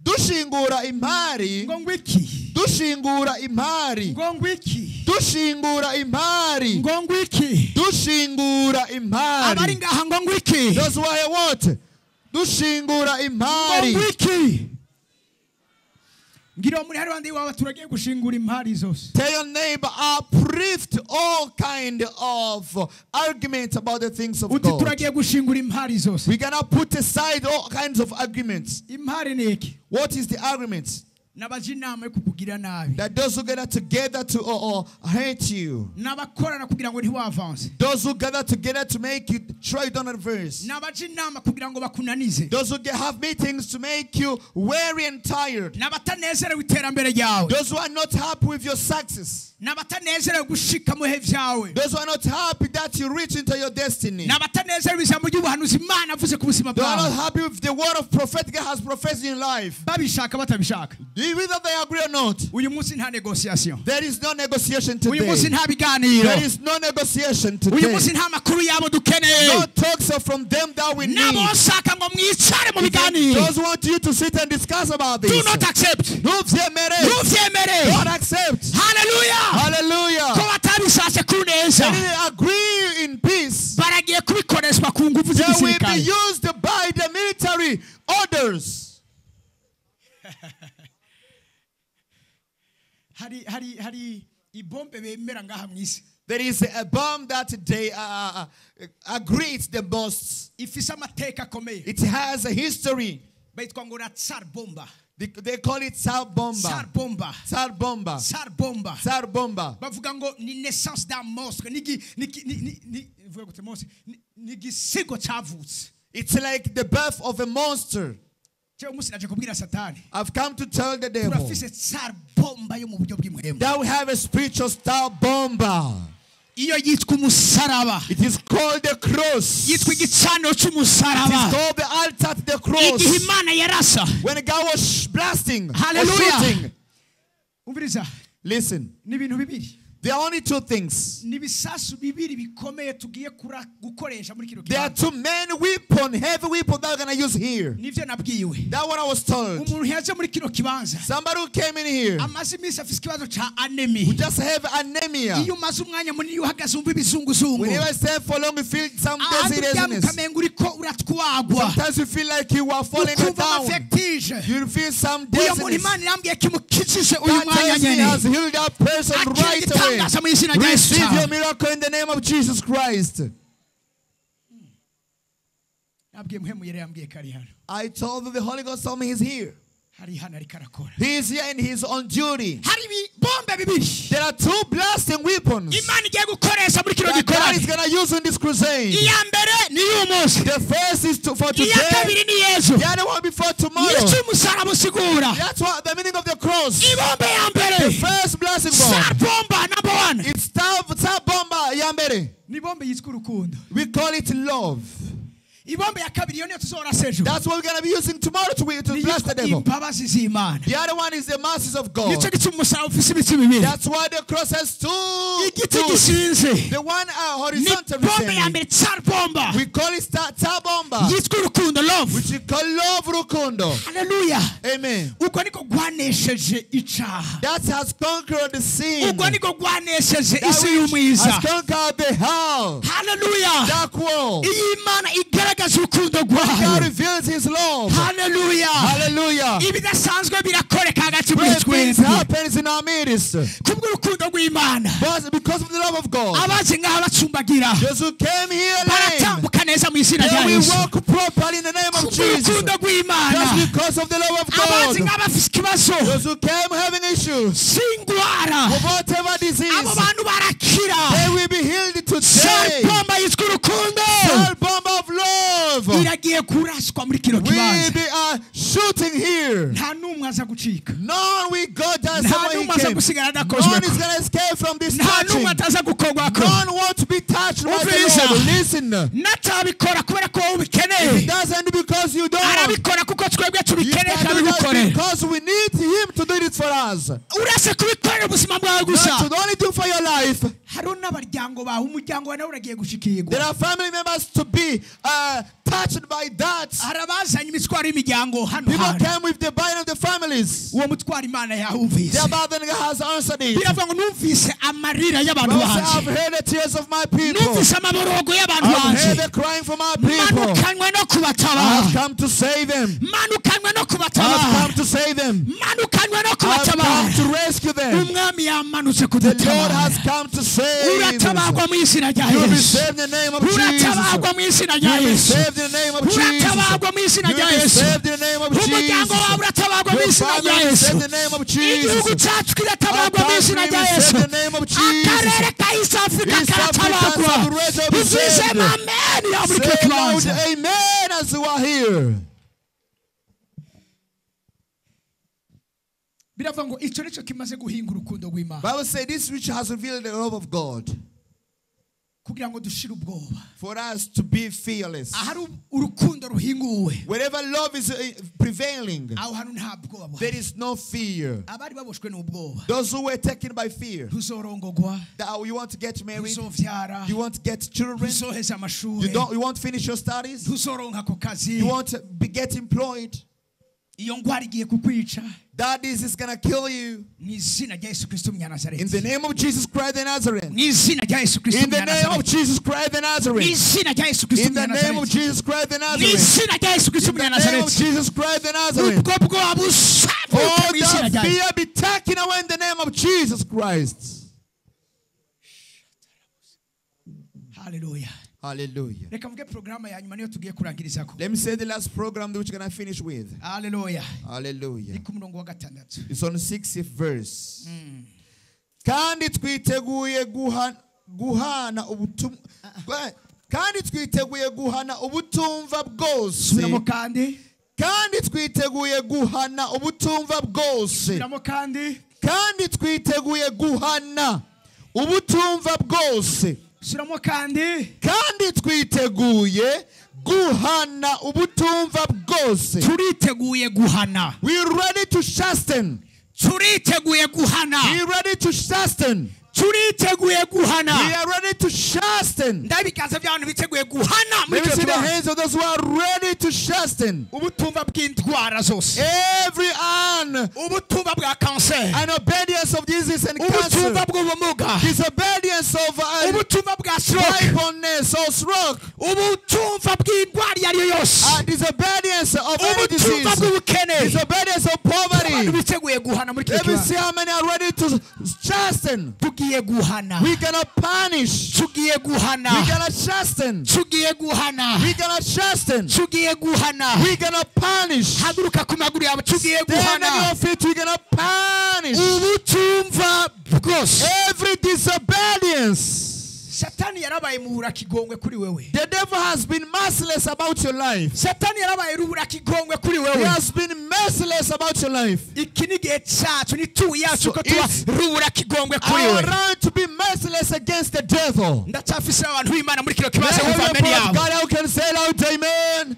Dushingura imari. Ngongwiki. Dushingura imari. Ngongwiki. Dushingura imari. Ngongwiki. Dushingura imari. Abari ngaha ngongwiki. Those who are what? Dushingura imari. Ngongwiki. Tell your neighbor, uplift all kind of arguments about the things of God. We cannot put aside all kinds of arguments. What is the arguments? That those who gather together to hate you. Those who gather together to make you try to adverse. Those who have meetings to make you weary and tired. Those who are not happy with your success. Those who are not happy that you reach into your destiny. They are not happy with the word of prophet God has professed in life. Whether they agree or not, there is no negotiation today. There is no negotiation today. No talks are from them that we need. Those who want you to sit and discuss about this. Do not accept. Don't accept. Hallelujah. Hallelujah. They agree in peace. They will be used by the military orders. There is a bomb that they agree it's the most. It has a history. They call it Tsar Bomba. Tsar Bomba. Bavuga ngo ni naissance d'un monstre. It's like the birth of a monster. I've come to tell the devil that we have a spiritual Tsar Bomba. It is called the cross. It is called the altar to the cross. When God was blasting, hallelujah. Listen. There are only two things. There are two main weapons, heavy weapons that we're going to use here. That's what I was told. Somebody who came in here who just have anemia. Whenever I stand for long, you feel some dizziness. Sometimes you feel like you are falling down. You feel some dizziness. God tells me He has healed that person right away. Receive your miracle in the name of Jesus Christ. I told you the Holy Ghost told me He's here. He is here and He's on duty. There are two blasting weapons that God is going to use in this crusade. The first is for today. The other one before tomorrow. That's what the meaning of the cross. The first blasting bomb. It's Tsar Bomba Yambere. We call it love. That's what we're going to be using tomorrow to bless the devil. The other one is the mercies of God. That's why the cross has two. The one horizontal. We call it Tsar Bomba. Which we call love rukundo. Hallelujah. Amen. That has conquered the sin. That has conquered the hell. Hallelujah. Dark world. God reveals His love. Hallelujah. Hallelujah. Great things happens in our midst. But because of the love of God, those who came here lame, they will walk properly in the name of Jesus. Just because of the love of God. Those who came having issues of whatever disease, they will be healed today. Tsar Bomba of love. We are shooting here. None will go down somewhere He came. None is going to escape from this touching. None want to be touched by the Lord. Listen. If He doesn't because you don't. He does because we need Him to do it for us. Not to only do for your life. There are family members to be touched by that. People came with the burden of the families. Their burden has answered it. I've heard the tears of my people. I've heard the crying from our people. I've come to save them. I've come to save them. I've come to rescue them. The Lord has come to save them. You will be saved in the name of Jesus. You will be saved in the name of Jesus. You will be saved in the name of Jesus. Your family will be saved in the name of Jesus. Our country will be saved in the name of Jesus. East Africans have raised up saved. Say loud amen as you are here. Bible says this which has revealed the love of God. For us to be fearless. Wherever love is prevailing, there is no fear. Those who were taken by fear, that you want to get married, you want to get children, you want to finish your studies, you want to get employed, that is going to kill you. In the name of Jesus Christ the Nazarene. In the name of Jesus Christ the Nazarene. In the name of Jesus Christ the Nazarene. In the name of Jesus Christ the Nazarene. All that fear be taken away in the name of Jesus Christ. Hallelujah. Hallelujah. Reka mvuge programu ya nyuma niyo tugiye kurangirizako. Let me say the last program which we're going to finish with. Hallelujah. Hallelujah. Ni ku murongo wa 6. It's on 60th verse. Kandi twiteguye guhana ubutumwa kandi twiteguye guhana ubutumva bwose. Subiramo kandi. Kandi twiteguye guhana ubutumva bwose. Subiramo kandi. Kandi twiteguye guhana ubutumva bwose. Subiramo kandi. Kandi twiteguye guhana ubutumva bwose. Turiteguye guhana. We're ready to chasten. Turiteguye guhana. We're ready to chasten. Turiteguye guhana. We are ready to chasten. Ndabikaza by'abantu biteguye guhana. Let me see the hands of those who are ready to chasten. Ubutumva bw'indwara zose. Every ubutumva bwa cancer. An obedience of disease and cancer. Ubutumva bw'ubumuga. Disobedience of ubutumva bwa stroke. tribalness or stroke. Ubutumva bw'indwara yari yose. Disobedience of any disease. Ubutumva bw'ubukene. Disobedience of poverty. Abantu biteguye guhana muri Let me see how many are ready to chasten. Tugiye guhana. We're gonna punish. Tugiye guhana. We're gonna chasten. Tugiye guhana. We're gonna chasten. Tugiye guhana. We're gonna punish. Haguruka ku maguru yawe tugiye Stand on guhana. your feet. We're gonna punish. Ubutumva bwose. Every disobedience. Satani yarabaye muhura kigongwe kuri wewe. The devil has been merciless about your life. Satani yarabaye ruhura kigongwe kuri He wewe. has been merciless about your life. Iki ni gihe cyacu ni tu yacu ko tuba it's ruhura kigongwe kuri Our wewe. right to be merciless against the devil. Ndacyafise abantu b'Imana muri kino The kibazo Holy bumva ameni Spirit of yabo. God who can say loud amen.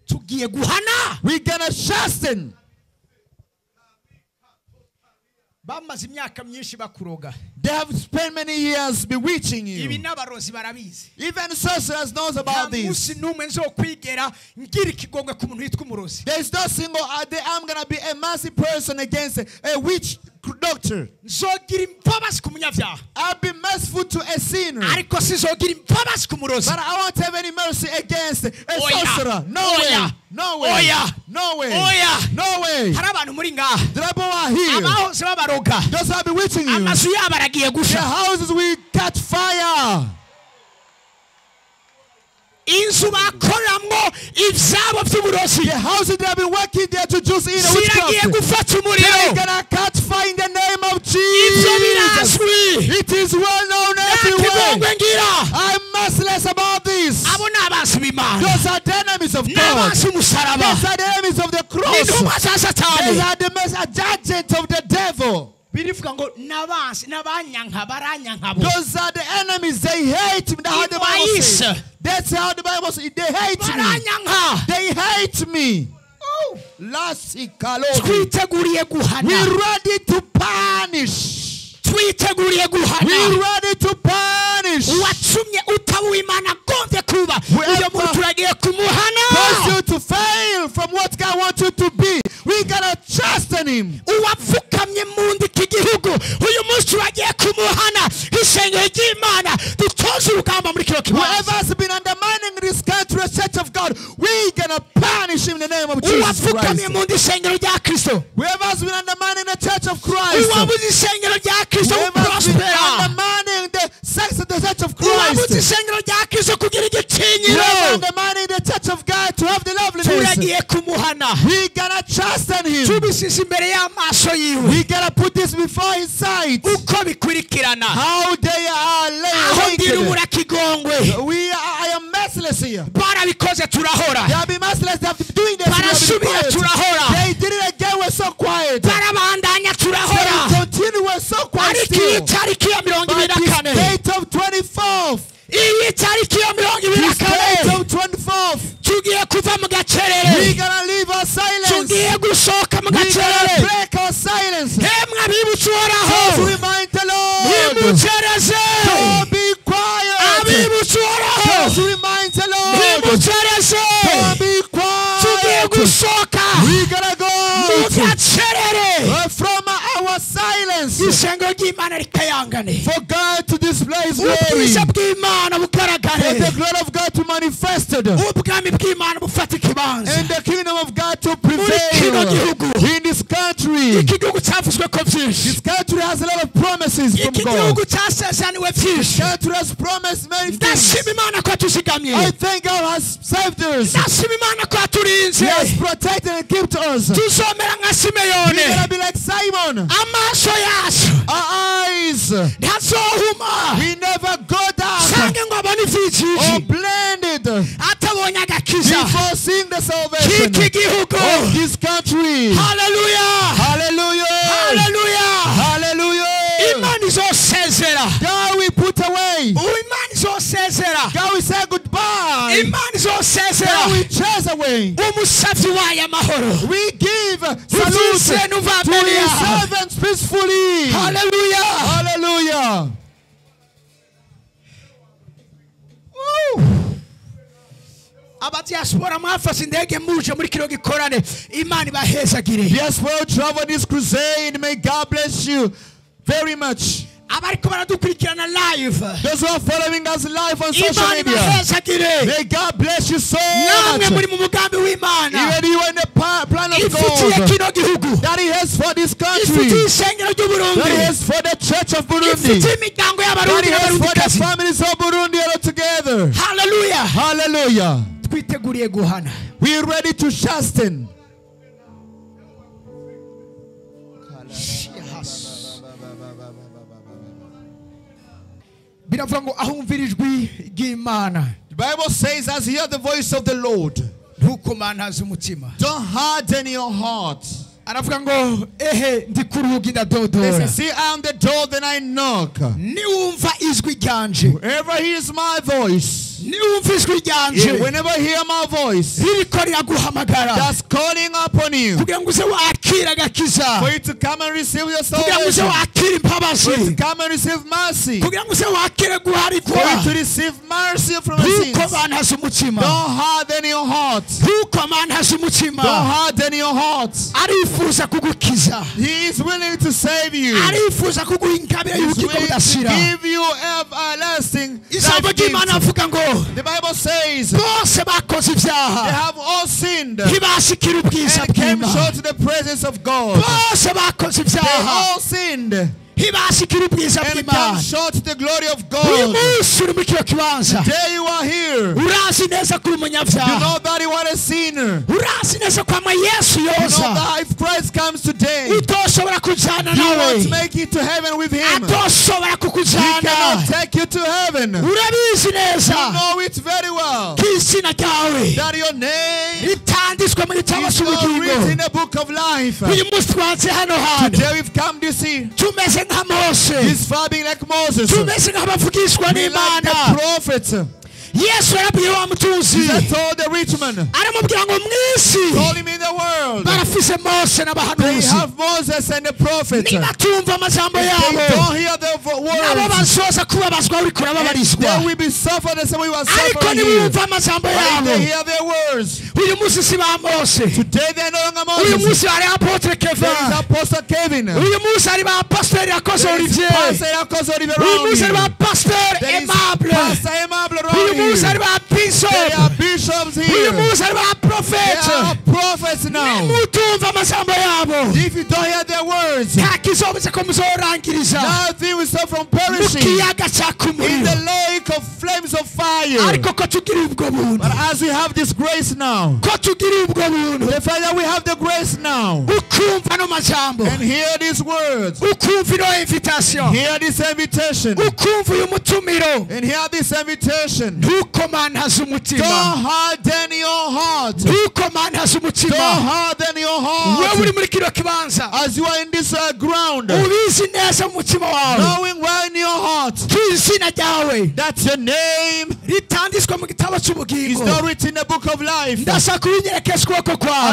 Tugiye guhana. We're gonna chasten. Bamaze imyaka myinshi bakuroga. They have spent many years bewitching Ibi you. n'abarozi barabizi. Even sorcerers knows about this. Musi numwe nzokwigera ngira ikigongwe ku muntu witwa umurozi. There is no single day I'm gonna be a mercy person against a witch doctor. Nzogira imbabazi ku munyabyaha. I'll be merciful to a sinner. Ariko sizogira imbabazi ku murozi. But I won't have any mercy against a Oya. sorcerer. No Oya. way. No way. Oya. No way. Oya. No way. Hari abantu muri ngaha. The people are here. Abahoze babaroga. Those are bewitching you. Amazu yabo aragiye Their gusha. houses will catch fire. Inzu bakoramwo ivyabo by'uburozi. The houses they have been working there to juice in a Ziragiye witchcraft. gufata They're umuriro. gonna catch fire in the name of Ivyo Jesus. birazwi. It is well known Nakigongwe everywhere. ngira. I'm merciless about this. Abo n'abansi b'Imana. Those are the enemies of God. N'abansi umusaraba. Those are the enemies of the cross. N'intumwa za Those Satani. are the agents of the devil. Birivuga ngo n'abansi n'abanyanka baranyankabo. Those are the enemies. They hate me. That's how the Bible says. That's how the Bible says. They hate me. Baranyanka. They hate me. Twiteguriye guhana. We're ready to punish. Twiteguriye guhana. We're ready to punish. Watumye utabu Imana agombye kuba. Uyo muntu turagiye kumuhana. Cause you to fail from what God wants you to be. We gotta chasten him. Uwapfukamye mu ndi kigihugu. Uyu munsi turagiye kumuhana. Ishengero ry'Imana dutoze urugamba muri kino kibazo. Whoever has been undermining this country, the church of God, we're gonna punish him in the name of Jesus Uwapfukamye Christ. mu ndi ishengero rya Kristo. Whoever has been undermining the church of Christ. Uwabuze ishengero rya Kristo Whoever has been prospera. undermining the sex of the church of Uwabuze Christ. ishengero rya Kristo kugira igitinyiro. Whoever undermining the church of God to have the loveliness. Turagiye kumuhana. We gonna chasten him. Tubisize imbere y'amaso yiwe. We gotta put this before his sight. Uko bikurikirana. How they are Aho ndiri laying. urakigongwe. I am merciless here. Barabikoze turahora. They have been merciless. They have been doing this. We have been Barasubira quiet. turahora. They did it again. We're so quiet. Barabandanya turahora. They continue. We're so quiet Ariko still. iyi tariki ya But 24. this date of 24th. Iyi tariki ya This date 24. of 24th. Tugiye kuva mu We're gacerere. gonna leave our silence. Tugiye gusohoka mu We're gonna gacerere. break our silence. Hemwe abibutse To uhoraho. remind the Lord. Nimucereze. Don't be quiet. Abibutse uhoraho. Just remind the Lord. Nimucereze. Don't be Tugiye quiet. gusohoka We gotta mu go gacerere. from our silence Ishengero ry'Imana rikayangane. for God to display His glory, Ubwiza for bw'Imana bugaragare. the glory of God to manifest, and Ubwami bw'Imana bufata ikibanza. the kingdom of God to Muri kino prevail gihugu. in this country. country. This country has a lot of promises from God. This country has promised many things. I thank God has saved us. He has protected and kept us. We're going to be like Simon. Our eyes, we never go down or blended before seeing the salvation of this country. Hallelujah! Hallelujah! Hallelujah! Hallelujah! God, we put away. God, we say goodbye. God, we chase away. We give salute to His servants peacefully. Hallelujah! Hallelujah! Abadiaspora mwafashe indege muje muri kiro gikorane Imana ibahezagire. Diaspora travel this crusade, may God bless you very much. Abariko baradukurikirana live. Those who are following us live on social media, may God bless you so much. Namwe muri mu mugambi w'Imana. Even you in the plan of God that He has for this country, that He has for the church of Burundi, that He has for the families of Burundi all together. Hallelujah! Hallelujah! We are ready to chasten. The Bible says, as you hear the voice of the Lord, don't harden your heart. They say, see, I am the door, then I knock. Whoever hears my voice, whenever I hear my voice, that's calling upon you, for you to come and receive your salvation, for you to come and receive mercy, for you to receive mercy from your sins. Don't harden your heart. Don't harden your heart. He is willing to save you. He is willing to give you everlasting life. The Bible says they have all sinned and came short to the presence of God. They all sinned and come short to the glory of God. Today you are here. You know that you are a sinner. You know that if Christ comes today, you won't make it to heaven with Him. He cannot take you to heaven. You know it very well that your name is not written in the book of life. Today we've come to see He's fathering like Moses. We like the prophets. Yes, he told the rich man, told him in the world, they have Moses and the prophets. They don't hear the words. They will be suffered as we were suffering here. But they hear their words. Today they are no longer Moses. There is Apostle Kevin. There is Pastor Pastor Aimable around here. There are bishops here. There are prophets now. If you don't hear their words, nothing will stop from perishing in the lake of flames of fire. But as we have this grace now, the fact that we have the grace now, and hear these words, hear this invitation, and hear this invitation. Don't harden your heart. Don't harden your heart. As you are in this ground, knowing well in your heart that your name is not written in the book of life. I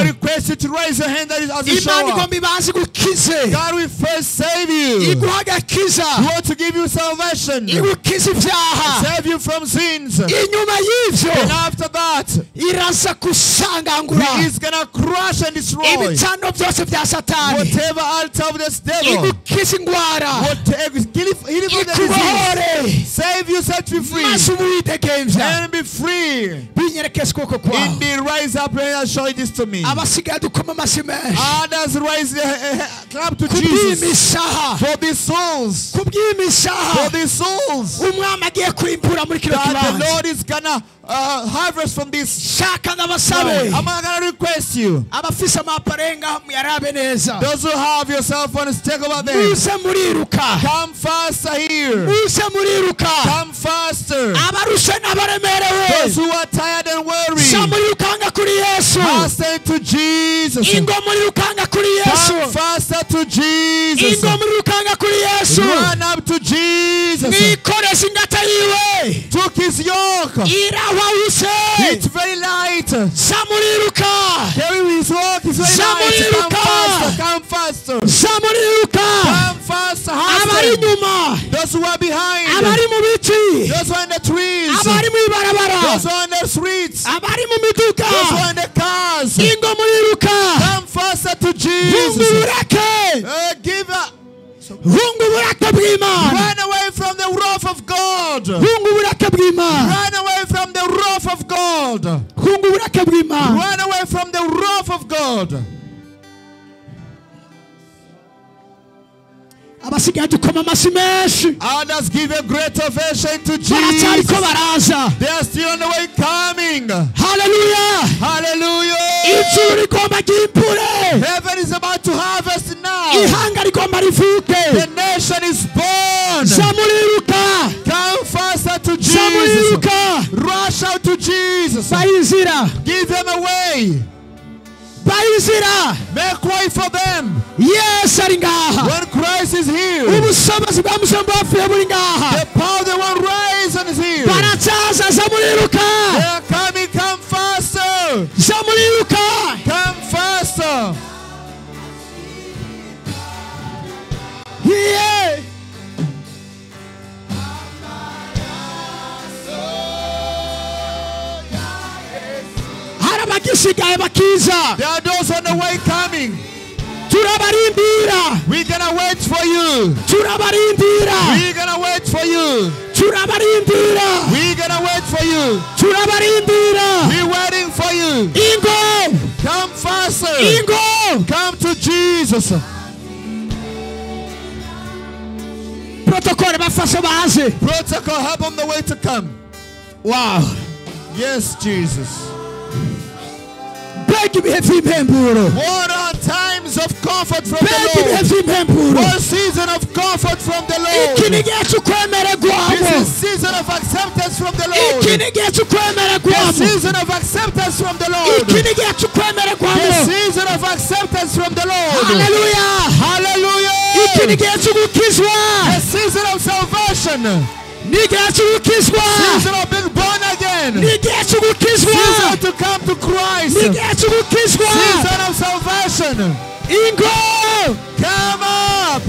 request you to raise your hand as you show up. God will first save you. He wants to give you salvation, save you from sins. And after that, He is going to crush and destroy whatever altar of this devil, whatever, save you, set you free, and be free. Indeed, rise up and show this to me. Others raise their clap to Jesus for these souls. For these souls that the Lord is gonna harvest from this. I'm gonna request you, those who have your cell phones, take over them. Come faster here. Come faster. Those who are tired and weary, faster to Jesus. Come faster to Jesus. Run up to Jesus. Took his yoke. It's very light. Carry his yoke. It's very light. Come faster. Come faster. Those who are behind. Those who are in the trees. Those who are in the streets. Those who are in the cars. Come faster to Jesus. Give up. Run away from the wrath of God. Run away from the wrath of God. Run away from the wrath of God. Others give a great ovation to Jesus. They are still on the way coming. Hallelujah. Hallelujah. Heaven is about to harvest now. The nation is born. Come faster to Jesus. Rush out to Jesus. Give them away. Make way for them. Yes, when Christ is here, the power of the one rising is here. They are coming. Come faster. Come faster. Yeah. There are those on the way coming. We're gonna wait for you. We're gonna wait for you. We're gonna wait for you. We're waiting for you. Come faster. Come to Jesus. Protocol help on the way to come. Wow. Yes, Jesus. What are times of comfort from the Lord? What season of comfort from the Lord? This is season of acceptance from the Lord. The season of acceptance from the Lord. The season of acceptance from the Lord. Hallelujah. Hallelujah. The season of salvation. Season of being born again. Season to come to Christ. Season of salvation. Come up.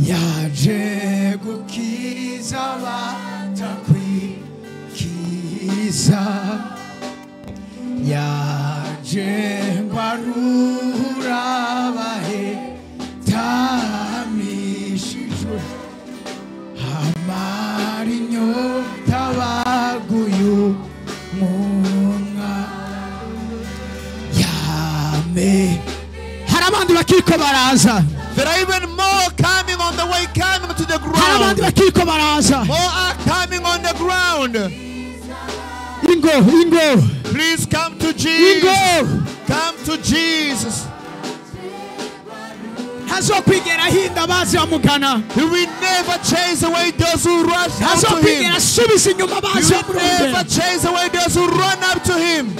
yaje gukiza batakwikiza yaje barura bahetamishijwe hamari nyota baguyu munga yame harabandi bakiko baraza. There are even more coming on the way, coming to the ground. More are coming on the ground. Please come to Jesus. Come to Jesus. He will never chase away those who rush up to him. He will never chase away those who run up to him.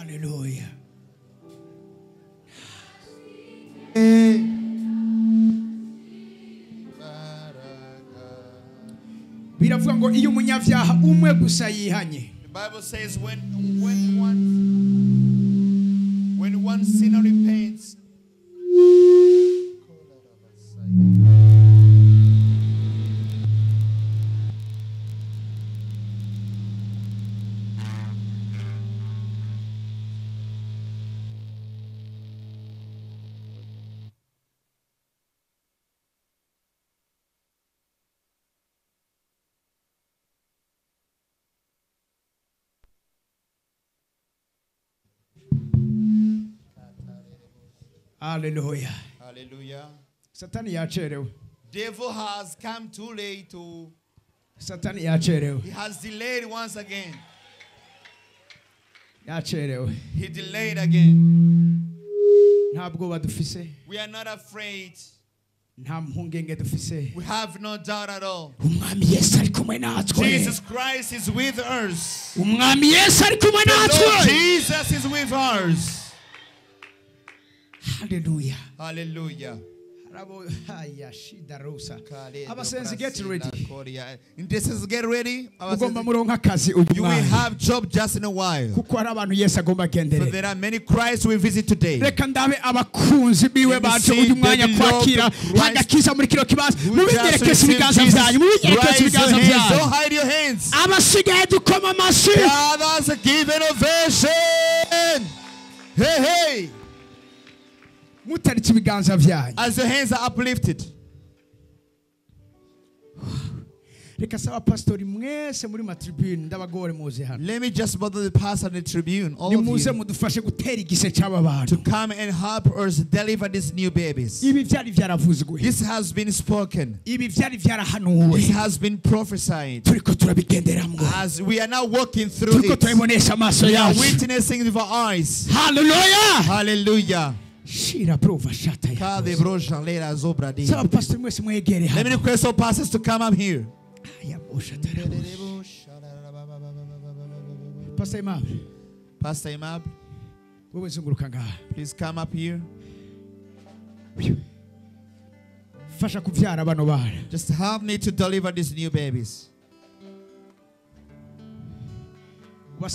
Hallelujah. Biravuga ngo iyo umunyabyaha umwe gusa yihanye. The Bible says when one sinner repents, Hallelujah. hallelujah. Satani yacherewe. Devil has come too late to. Satani yacherewe. He has delayed once again. Yacherewe. He delayed again. Ntabwo badufise. We are not afraid. Nta mpungenge dufise. We have no doubt at all. Umwami Yesu ari kumwe natwe. Jesus Christ is with us. Umwami Yesu ari kumwe natwe. Jesus is with us. Hallelujah. Hallelujah. Abasenzi, get ready. Intercessors, get ready. You will have job just in a while. For there are many Christ we visit today. Let me see the Lord of Christ who just raise your hands. Don't hide your hands. Others give innovation. Hey, hey. As your hands are uplifted. Let me just bother the pastor and the tribune, all of you, to come and help us deliver these new babies. This has been spoken. This has been prophesied. As we are now walking through it, we are witnessing with our eyes. Hallelujah! Hallelujah. Let me request all pastors to come up here. Pastor Imab, please come up here. Just help me to deliver these new babies. Help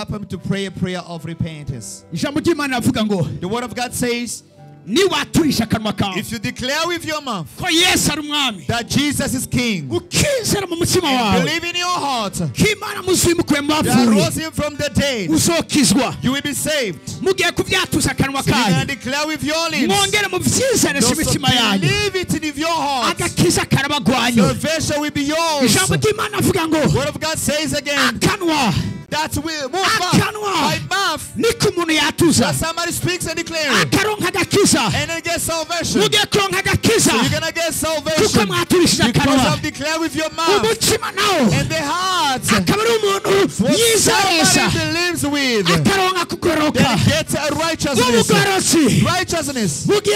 him to pray a prayer of repentance. The word of God says, if you declare with your mouth that Jesus is King, and believe in your heart that rose him from the dead, you will be saved. So you can declare with your lips, believe it in your heart, salvation will be yours. The word of God says again, that will move by mouth. That somebody speaks and declares, and then get salvation. So you're gonna get salvation because of declare with your mouth and the heart. What somebody believes with, then get a righteousness. Righteousness will be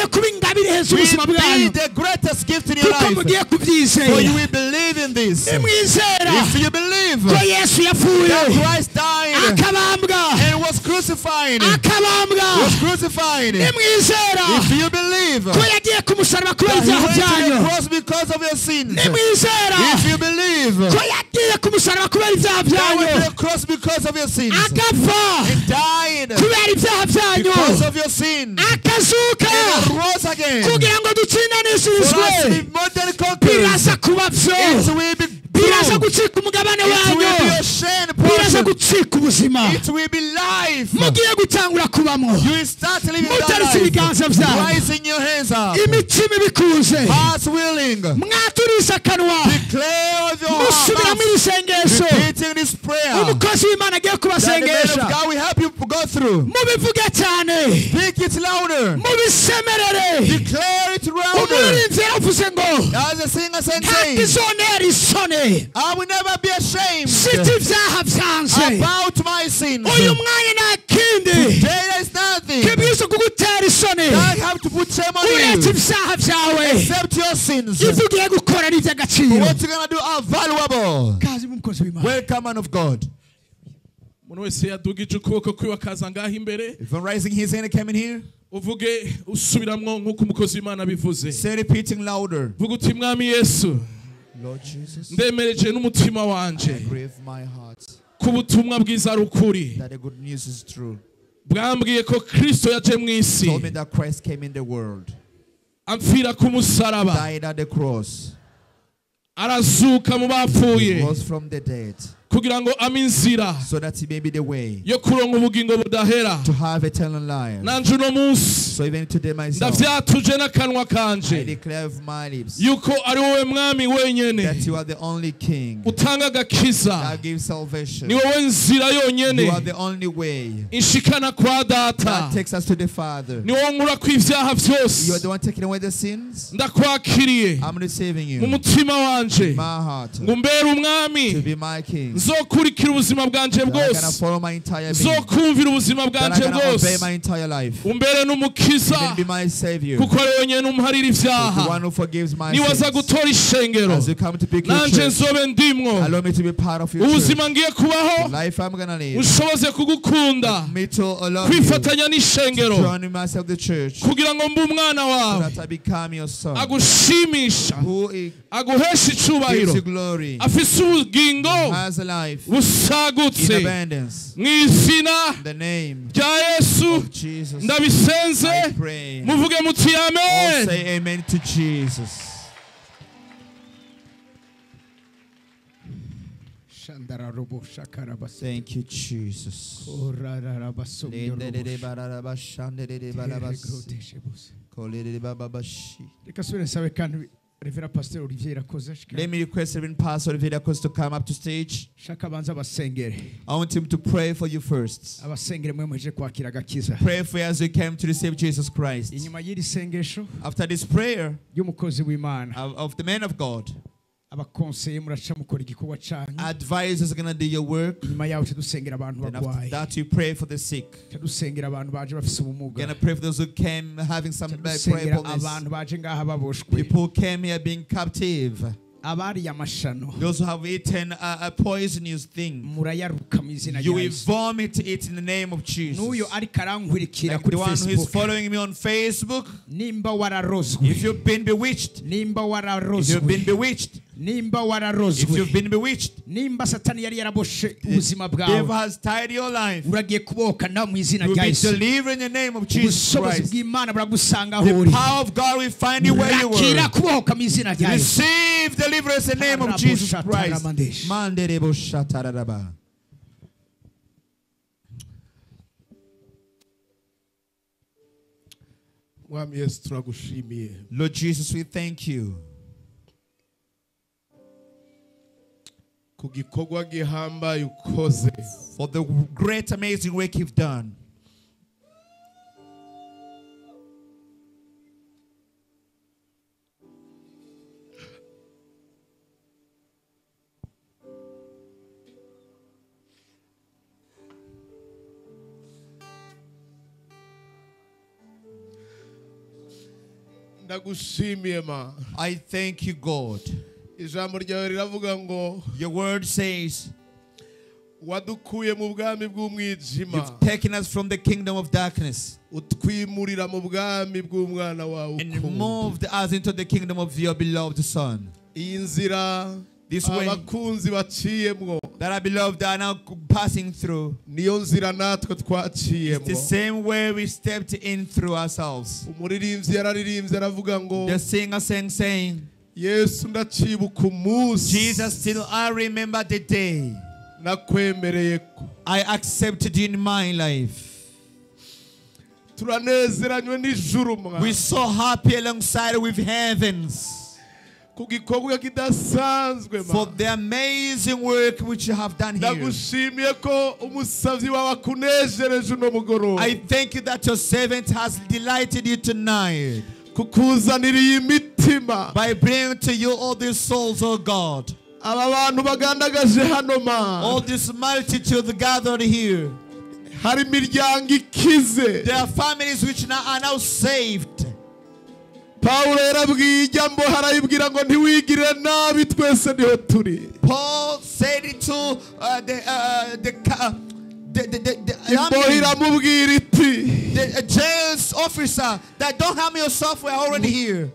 the greatest gift in your life. So you will believe in this. If you believe that Christ died and was crucified. If you believe that he went to the cross because of your sins. If you believe that he went to the cross because of your sins and died because of your sins and rose again for us to be more than conquerors, it will be biraza gucika umugabane wanyu, biraza gucika ubuzima, mugiye gutangura kubamo, mutaretse ibiganza byanyu, imitima ibikuze, mwaturisha akanwa, musubira mu isengesho, umukozi w'Imana agiye kubasengesha, mubivuge cyane, mubisemerere, umuririmbyi yaravuze ngo ntakizonera isoni, I will never be ashamed about my sins. Today there is nothing that I have to put shame on you except your sins. What you're going to do are valuable. Welcome, man of God. Umuntu wese yadugije ukuboko kwiwe akaza ngaho imbere. If I'm raising his hand and coming here. Uvuge usubiramwo nkuko umukozi w'Imana bivuze. Say repeating louder. Vuga uti Mwami Yesu. Lord Jesus. Ndemereje n'umutima wanje. I breathe my heart. Kubutumwa bwiza rukuri. That the good news is true. Bwambwiye ko Kristo yaje mu isi. Told me that Christ came in the world. Amfira ku musaraba. Died at the cross. Arazuka mu bapfuye. He rose from the dead. Kugira ngo aminzira. So that he may be the way. Yo kuronka ubugingo budahera. To have eternal life. Nanje uno munsi. So even today myself. Ndavyatuje n'akanwa kanje. I declare with my lips. Yuko ari wowe mwami wenyene. That you are the only king. Utanga gakiza. That gives salvation. Ni wowe nzira yonyene. You are the only way. Inshikana kwa data. That takes us to the Father. Ni wowe nkura kw'ivyaha vyose. You are the one taking away the sins. Ndakwakiriye. I'm receiving you. Mu mutima wanje. My heart. Ngumbere umwami. To be my king. Nzokurikira ubuzima bwanje bwose. Nzokumvira ubuzima bwanje bwose. Umbere n'umukiza. Kuko ari wenyene umparira ivyaha. Niwaza gutora ishengero. Nanje nzobe ndimwo. Ubuzima ngiye kubaho. Ushoboze kugukunda. Kwifatanya n'ishengero. Kugira ngo mbe umwana wawe. Agushimisha. Aguhesha icubahiro. Afise ubugingo. Busagutse. Mw'izina rya Yesu. Ndabisenze. Muvuge muti amen. Say amen to Jesus. Thank you, Jesus. Let me request Reverend Pastor Olivier to come up to stage. I want him to pray for you first. Pray for you as you came to receive Jesus Christ. After this prayer of the man of God, advisors are going to do your work. Then after that you pray for the sick. You're going to pray for those who came having some bad problems. People who came here being captive. Those who have eaten a poisonous thing, you will vomit it in the name of Jesus. Like the one who is following me on Facebook, if you've been bewitched, if you've been bewitched, if you've been bewitched, the devil has tied your life. You will be delivered in the name of Jesus Christ. The power of God will find you where you were. Receive deliverance in the name of Jesus Christ. Lord Jesus, we thank you for the great amazing work you've done. I thank you, God. Your word says, you've taken us from the kingdom of darkness and moved us into the kingdom of your beloved Son. This way that our beloved are now passing through, it's the same way we stepped in through ourselves. The singer sang, saying, Jesus, till I remember the day I accepted you in my life. We're so happy alongside with heavens for the amazing work which you have done here. I thank you that your servant has delighted you tonight by bringing to you all these souls, oh God. All this multitude gathered here. There are families which are now saved. Paul said it to the jail's officer that don't harm yourself, we are already here.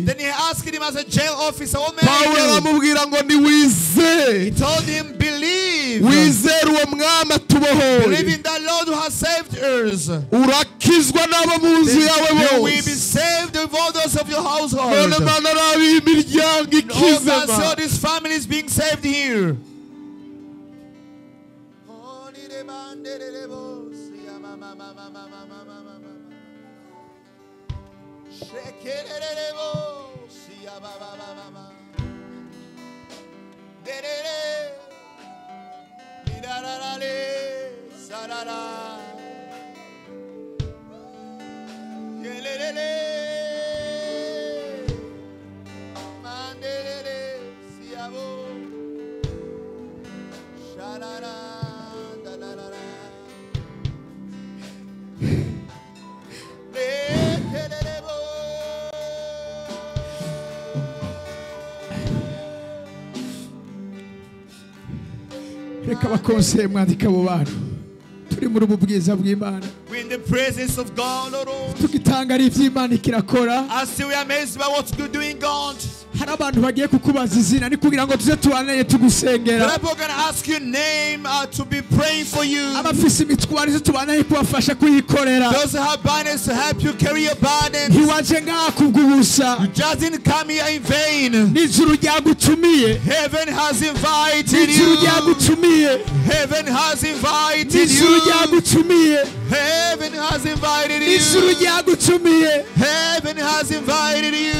Then he asked him as a jail officer, what man he told him, believe. Believe in the Lord who has saved us. You will be saved with all those of your household. All this family is being saved here. We're in the presence of God, Lord. As we are amazed by what you're doing, God. People are going to ask your name to be praying for you. Those who have burdens to help you carry your burdens. You just didn't come here in vain. Heaven has invited you. Heaven has invited you. Heaven has invited you. Heaven has invited you.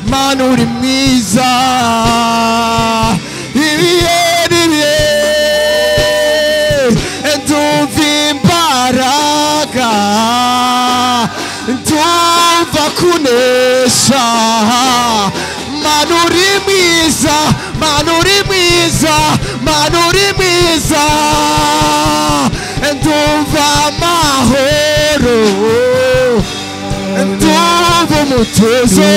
Manuri miza entuvimbaraga entuva kunesha manuri miza manuri miza manuri miza entuva mahoro entuva mutuzo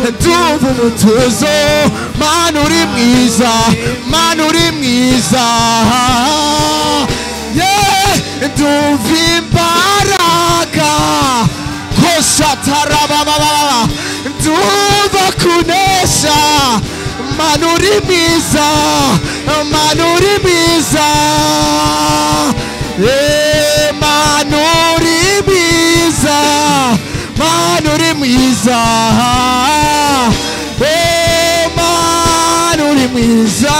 entuva mutuzo manuri miza yeah entuva Manurimiza, Manurimiza, Manurimiza, Manurimiza, Manurimiza,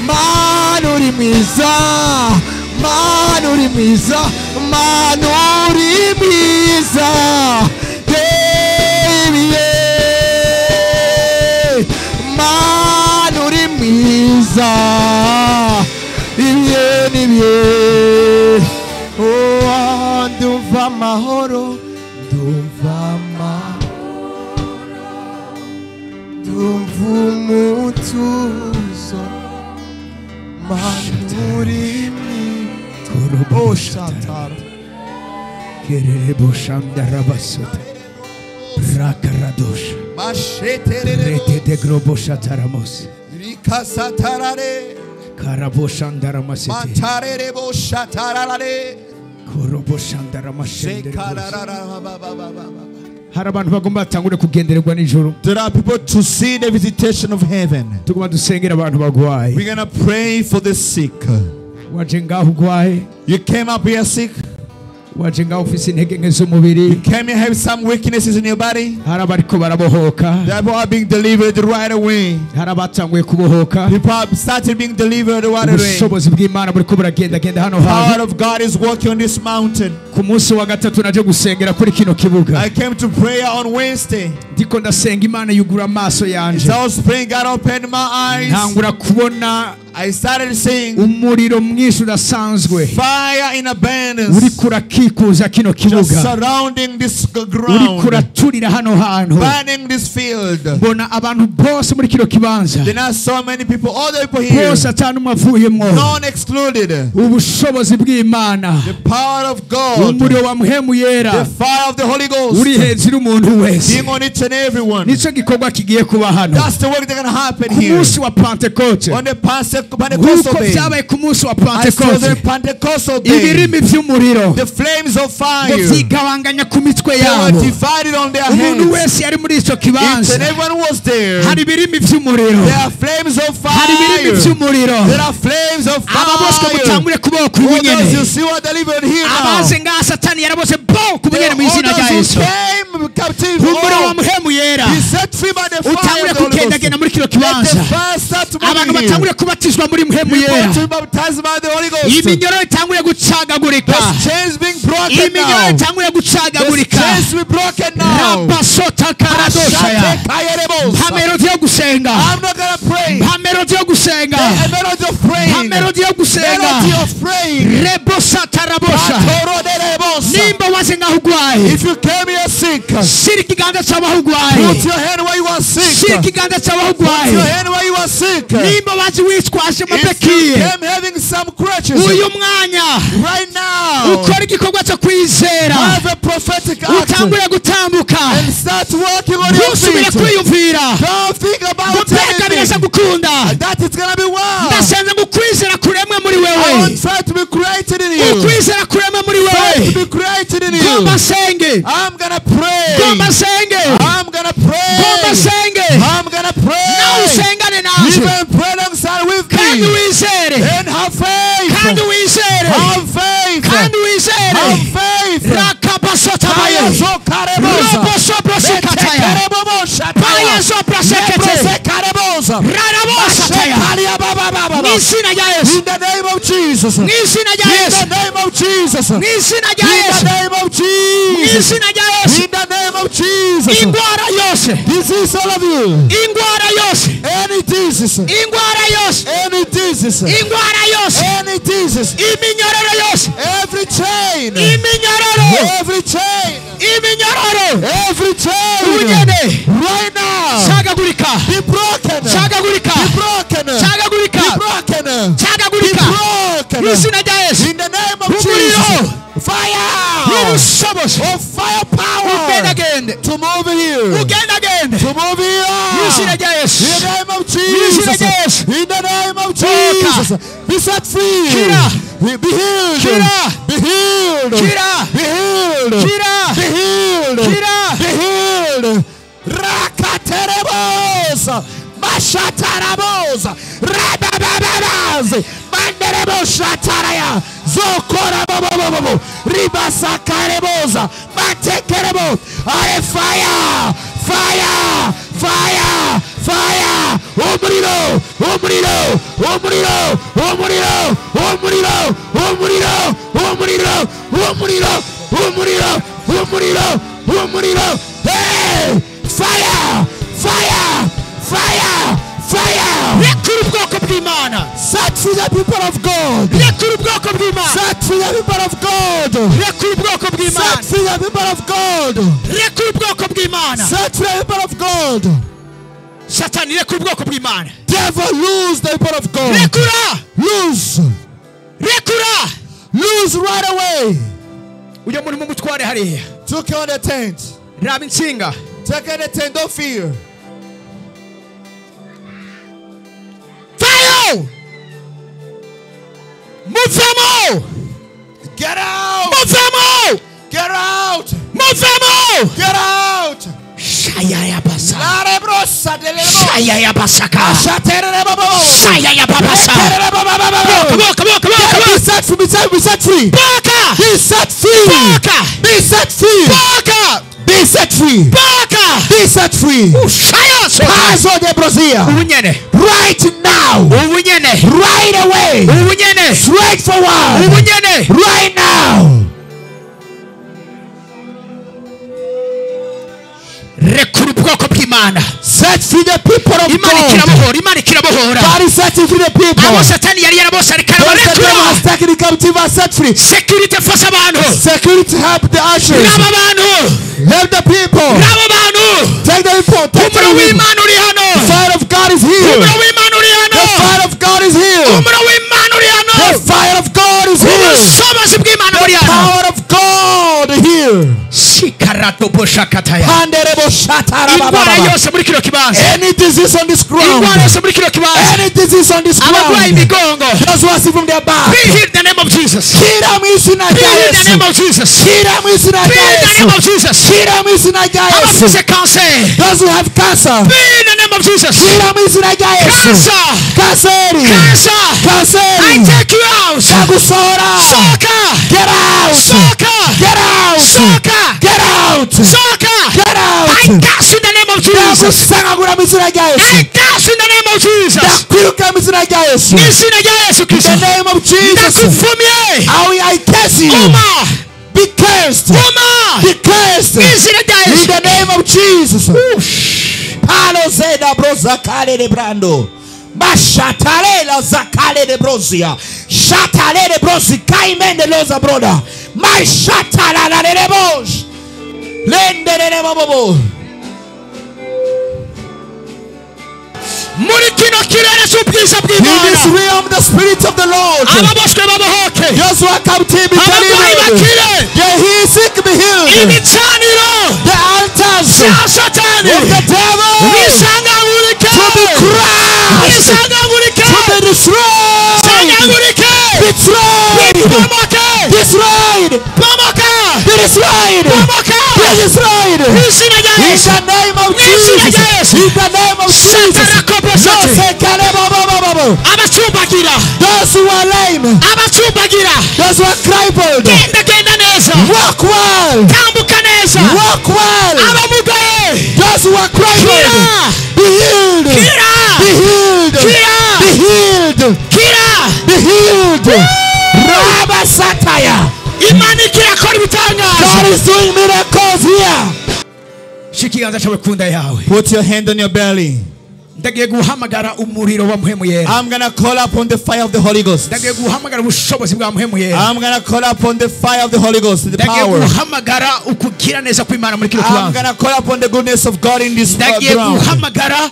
Manurimiza, Manurimiza, Manurimiza, Manurimiza, Ibiye, oh, ndumva amahoro, ndumva umutuzo, Manurimiza, oh, Shatara, Kerebo Shandara Basota, Rakaradosha, Rete de Grobo Shataramos, Rikasatarare, Karabo Shandara Masete, Matarebo Shatarare, Korobo Shandara Masete. There are people to see the visitation of heaven. We're gonna pray for the sick. You came up here sick. You came here have some weaknesses in your body. People are being delivered right away. People have started being delivered right away. The power of God is working on this mountain. I came to prayer on Wednesday. As I was praying, God opened my eyes. I started seeing fire in abundance just surrounding this ground, burning this field. Then I saw many people, all the people here, none excluded. The power of God, the fire of the Holy Ghost being on each and every one. That's the work that's going to happen here. On the Pentecostal day, I saw the Pentecostal day, the flames of fire, they were divided on their heads. Each and everyone who was there, there are flames of fire. There are flames of fire. All those you see were delivered here now. All those who came captive, he set free by the fire of the Holy Ghost. Let the fire start to move here. People to be baptized by the Holy Ghost. The chains being broken now. The chains be broken now. I'm not gonna pray. A melody of praying. Melody of praying. If you came here sick, put your hand where you are sick. Put your hand where you are sick. If you came having some crutches, right now, have a prophetic act and start working on your feet. Don't think about anything. That is going to be wow. I want faith to be created in you. Faith to be created in you. I'm going to pray. I'm going to pray. I'm going to pray. Even pray alongside with me. And have faith. Have faith. Have faith. In the name of Jesus. In the name of Jesus. In the name of Jesus. In the name of Jesus. Disease all of you. Any disease. Any disease. Any disease. Every chain. Every chain. Every chain. Right now. Be broken. Be broken. Be broken. Be broken. In the name of Jesus. Fire. Oh, fire power. To move here. To move here. In the name of Jesus. In the name of Jesus. Be set free. Be healed. Be healed. Be healed. Be healed. Be healed. Rakaterebos. Mashatarabosa, Rababababazi, Manderebo Shataraya, Zokora Bobo, Ribasakarebosa, Matekerebo, fire, fire, fire, fire, Omuriro, Omuriro, Omuriro, Omuriro, Omuriro, Omuriro, Omuriro, Omuriro, Omuriro, Omuriro, Omuriro, hey, fire, fire, fire, fire. Set free the people of God. Set free the people of God. Set free the people of God. Set free the people of God. Satan rekura ubwoko bw'Imana. Devil lose the people of God. Rekura. Lose. Rekura. Lose right away. Ujya muri mutware hariya. Took on the tent. Raba insinga. Take on the tent, don't fear. Fire! Move them out! Get out! Move them out! Get out! Move them out! Get out! Shaya basa. Shaya basaka. Shaya babasa. Come on. Be set free. Be set free. Baka. Be set free. Baka. Be set free. Baka. Be set free. Baka. Be set free. Shaya so. Paso de Brozia. Right now. Right away. Straight forward. Right now. Set free the people of God. God is setting free the people. Those that was taken in captivity are set free. Security help the ushers. Help the people. Take the people. Take the people. The fire of God is here. The fire of God is here. The fire of God is here. The power of God here. Any disease on this ground. Any disease on this ground. Those who are sick from their back. Be healed in the name of Jesus. Be healed in the name of Jesus. Be healed in the name of Jesus. Those who have cancer. Be healed in the name of Jesus. Cancer. I take you out. Get out. Get out. Get out. Get out. I cast in the name of Jesus. I cast in the name of Jesus. In the name of Jesus. I curse you. Be cursed. Be cursed. In the name of Jesus. Palo zeda broza kale de brando. Bashatale la zakale de brozia. Shatale de brozi kaimende loza broda. My shatala la de bosh. Lende de bobo. In this realm, the Spirit of the Lord. Those who are captive be delivered. He is sick be healed. The altars of the devil to be crushed, to be destroyed, destroyed. In the name of Jesus. In the name of Jesus. Those who are lame. Those who are crippled. Walk well. Walk well. Those who are crippled. Be healed. Be healed. Be healed. Be healed. Rabba Sataya. God is doing miracles here. Put your hand on your belly. I'm gonna call upon the fire of the Holy Ghost. I'm gonna call upon the fire of the Holy Ghost, the power. I'm gonna call upon the goodness of God in this ground. I'm gonna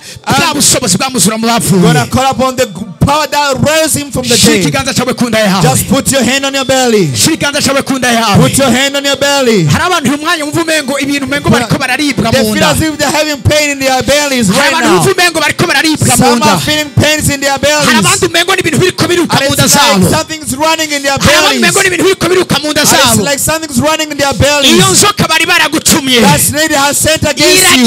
call upon the power that raised him from the dead. Just put your hand on your belly. Put your hand on your belly. They feel as if they're having pain in their bellies right now. Some are feeling pains in their bellies. And it's like something's running in their bellies. It's like something's running in their bellies. That snake has sent against you.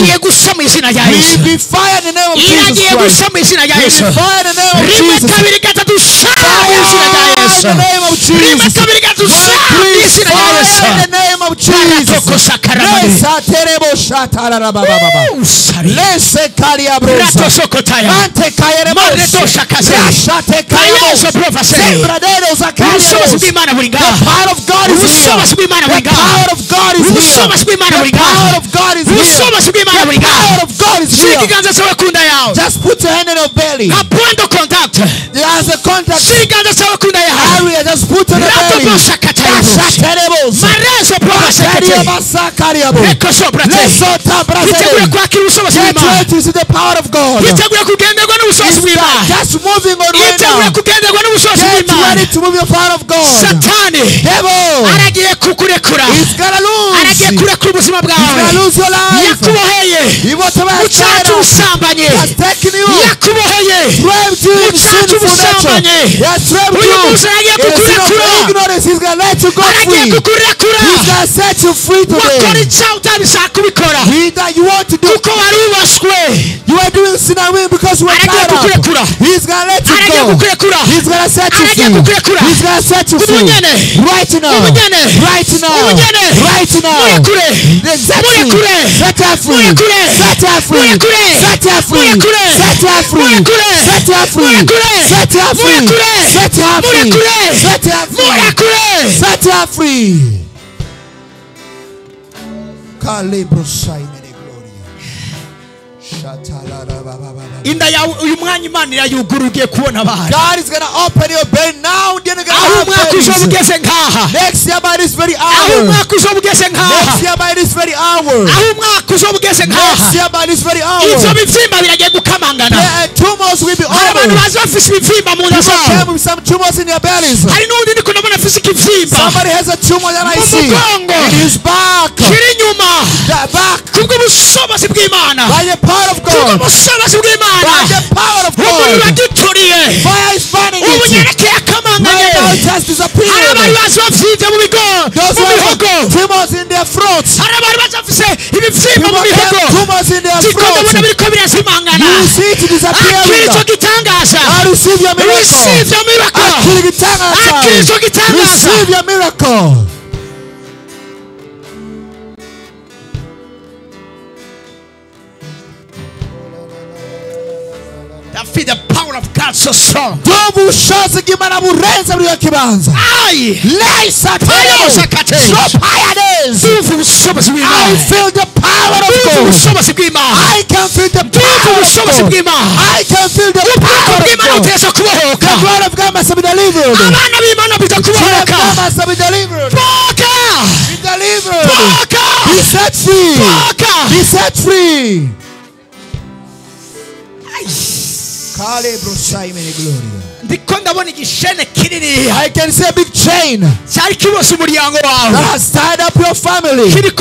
Be fired in the name of Jesus Christ. Be fired in the name of Jesus. Fire in the name of Jesus. Fire in the name of Jesus. Power of God is here. The power of God is here. The power of God is here. The power of God is here. Just put your hand on your belly. There's a contact area. Just put on the belly. Get ready to see the power of God. Just moving on right now. Get ready to move your power of God. Devil, he's gonna lose. He's gonna lose your life. He wants to have has taken you. Trapped you in sinful nature. He has trapped you in the sin of ignorance. He's gonna let you go free. He's gonna set you free today. That you want to do. You are doing sin because you are tired up. He's gonna let you go. He's gonna set you free. He's gonna set you free. Right now. Right now. Right now. Set her free. Set her free. Set her free. Set her free. Set her free. Set her free. Set her free. Set her free. Set her free. God is gonna open your brain now. Next year by this very hour. Next year by this very hour. Next year by this very hour. Tumors will be over. People came with some tumors in their bellies. Somebody has a tumor that I see in his back. The back. By the power of God. By the power of God. Fire is burning it. Right now it has disappeared. Those who have tumors in their throats. People have tumors in their throats. You will see it disappearing. I receive your miracle. Receive your miracle. The power of God so strong. I feel the power of God. I can feel the power of God. I can feel the power of God. The word of God must be delivered. The word of God must be delivered. Be delivered. Be set free. Be set free. I can see a big chain that has tied up your family. Being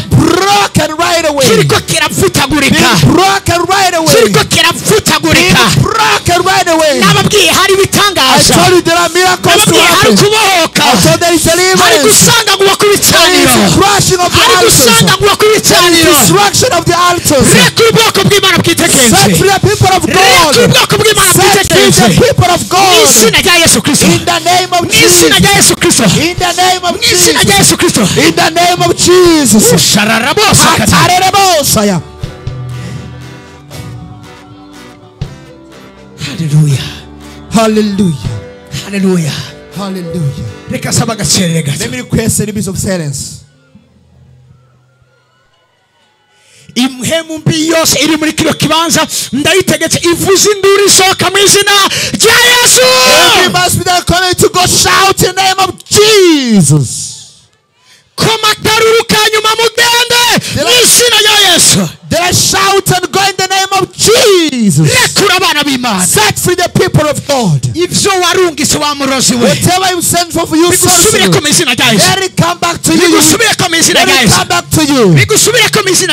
broken right away. Being broken right away. Being broken right away. I told you there are miracles to happen. I told there is deliverance. There is crushing of the altars. There is destruction of the altars. Set free the people of God. Set free the people of God. In the name of Jesus. In the name of Jesus. In the name of Jesus. Hallelujah. Hallelujah. Hallelujah. Hallelujah. Let me request a little bit of silence. Imhemu mbi yose iri muri kino kibanza ndayitegetse ivuza induru isohoka mu izina rya Yesu. Every must be there coming to go shout in the name of Jesus. Koma karuru kanyuma mugende mu izina rya Yesu. They shout and go in the name of Jesus. Jesus. Set free the people of God. Whatever you send for you, let it come back to you. Let it come back to you.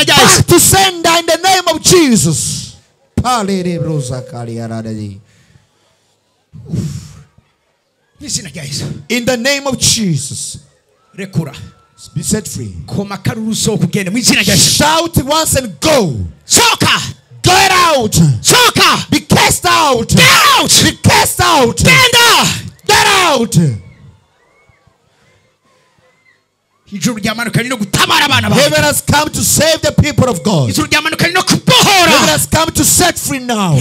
Back to sender in the name of Jesus. In the name of Jesus. Be set free. Shout once and go. Get out. Be cast out. Get out. Be cast out. Get out. Heaven has come to save the people of God. Heaven has come to set free now.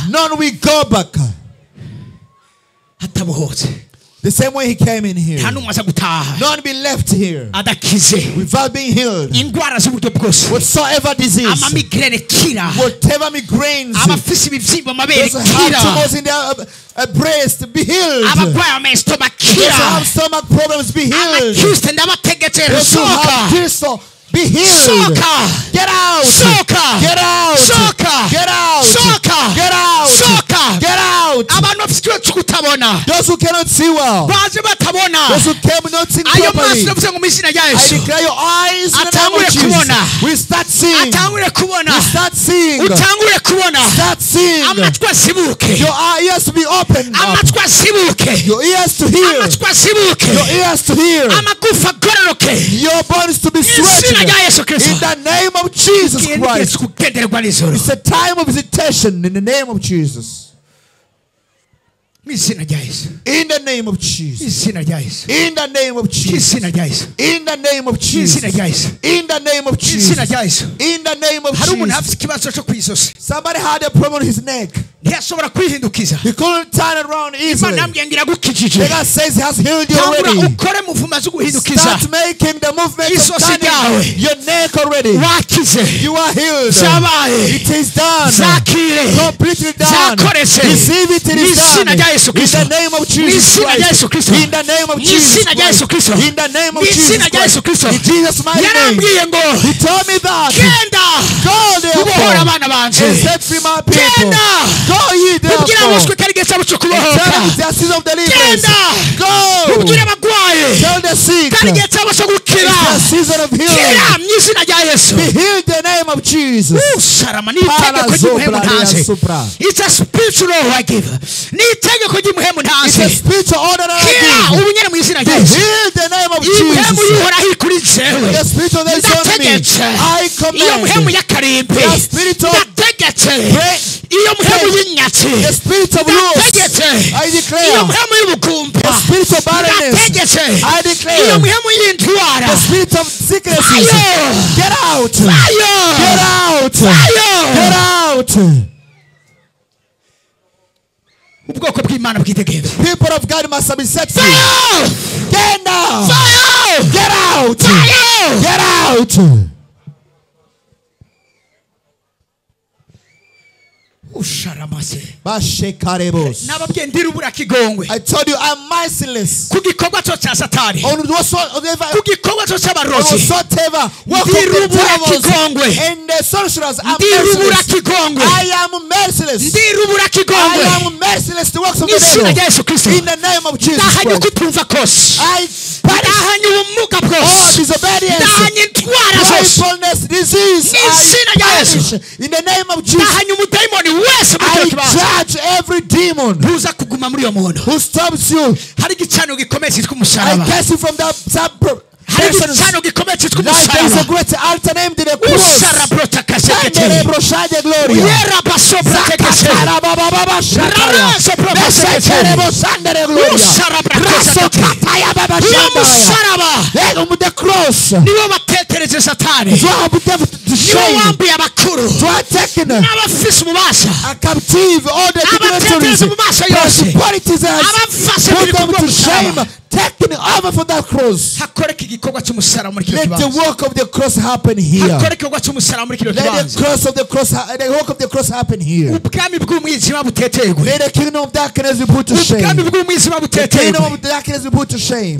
None will go back. The same way he came in here. None be left here without being healed. Whatsoever disease, whatever migraines, those have tumors in their breast, be healed. Those who have stomach problems, be healed. Those who have crystal, be healed. Get out. Get out. Get out. Get out. Get out. Those who cannot see well. Those who cannot see properly. I declare your eyes in the name of Jesus. We start seeing. We start seeing. Start seeing. Your ears to be opened up. Your ears to hear. Your ears to hear. Your bones to be stretched. In the name of Jesus Christ. It's a time of visitation in the name of Jesus. In the name of Jesus. In the name of Jesus. In the name of Jesus. In the name of Jesus. In the name of Jesus. Somebody had a problem with his neck. He couldn't turn around easily. God says he has healed you already. Start making the movement of turning your neck already. You are healed. It is done. Completely done. Receive it. It is done. In the name of Jesus Christ. In the name of Jesus Christ. In the name of Jesus Christ. In Jesus' mighty name. He told me that. Go therefore and set free my people. Go ye therefore. It's the season of deliverance. Go. Tell the sick. It's the season of healing. Be healed in the name of Jesus. It's a spiritual law I give. It's a spiritual order that I give. Be healed in the name of Jesus. The spirit of the enemy, I command. The spirit of the spirit of loss, I declare. The spirit of barrenness, I declare. The spirit of sicknesses, get out. Get out. Get out. People of God must be set free. Get down. Get out. Get out. I told you I'm merciless. On and the sorcerers are merciless. I am merciless. I am merciless to works of the devil. In the name of Jesus Christ. I punish all disobedience, pridefulness, disease. In the name of Jesus. I judge every demon who stops you. I cast you from the sub. There is a great altar named the cross. The cross. A captive, all the dignitaries, principalities, put them to shame. Take turn over for that cross. Let the work of the cross happen here. Let the cross of the cross, the work of the cross happen here. Let the kingdom of darkness be put to shame. The kingdom of darkness be put to shame.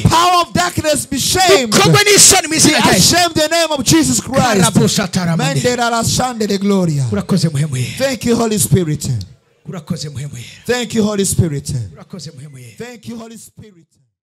The power of darkness be shamed. Be ashamed the name of Jesus Christ. Thank you, Holy Spirit. Thank you, Holy Spirit. Thank you, Holy Spirit.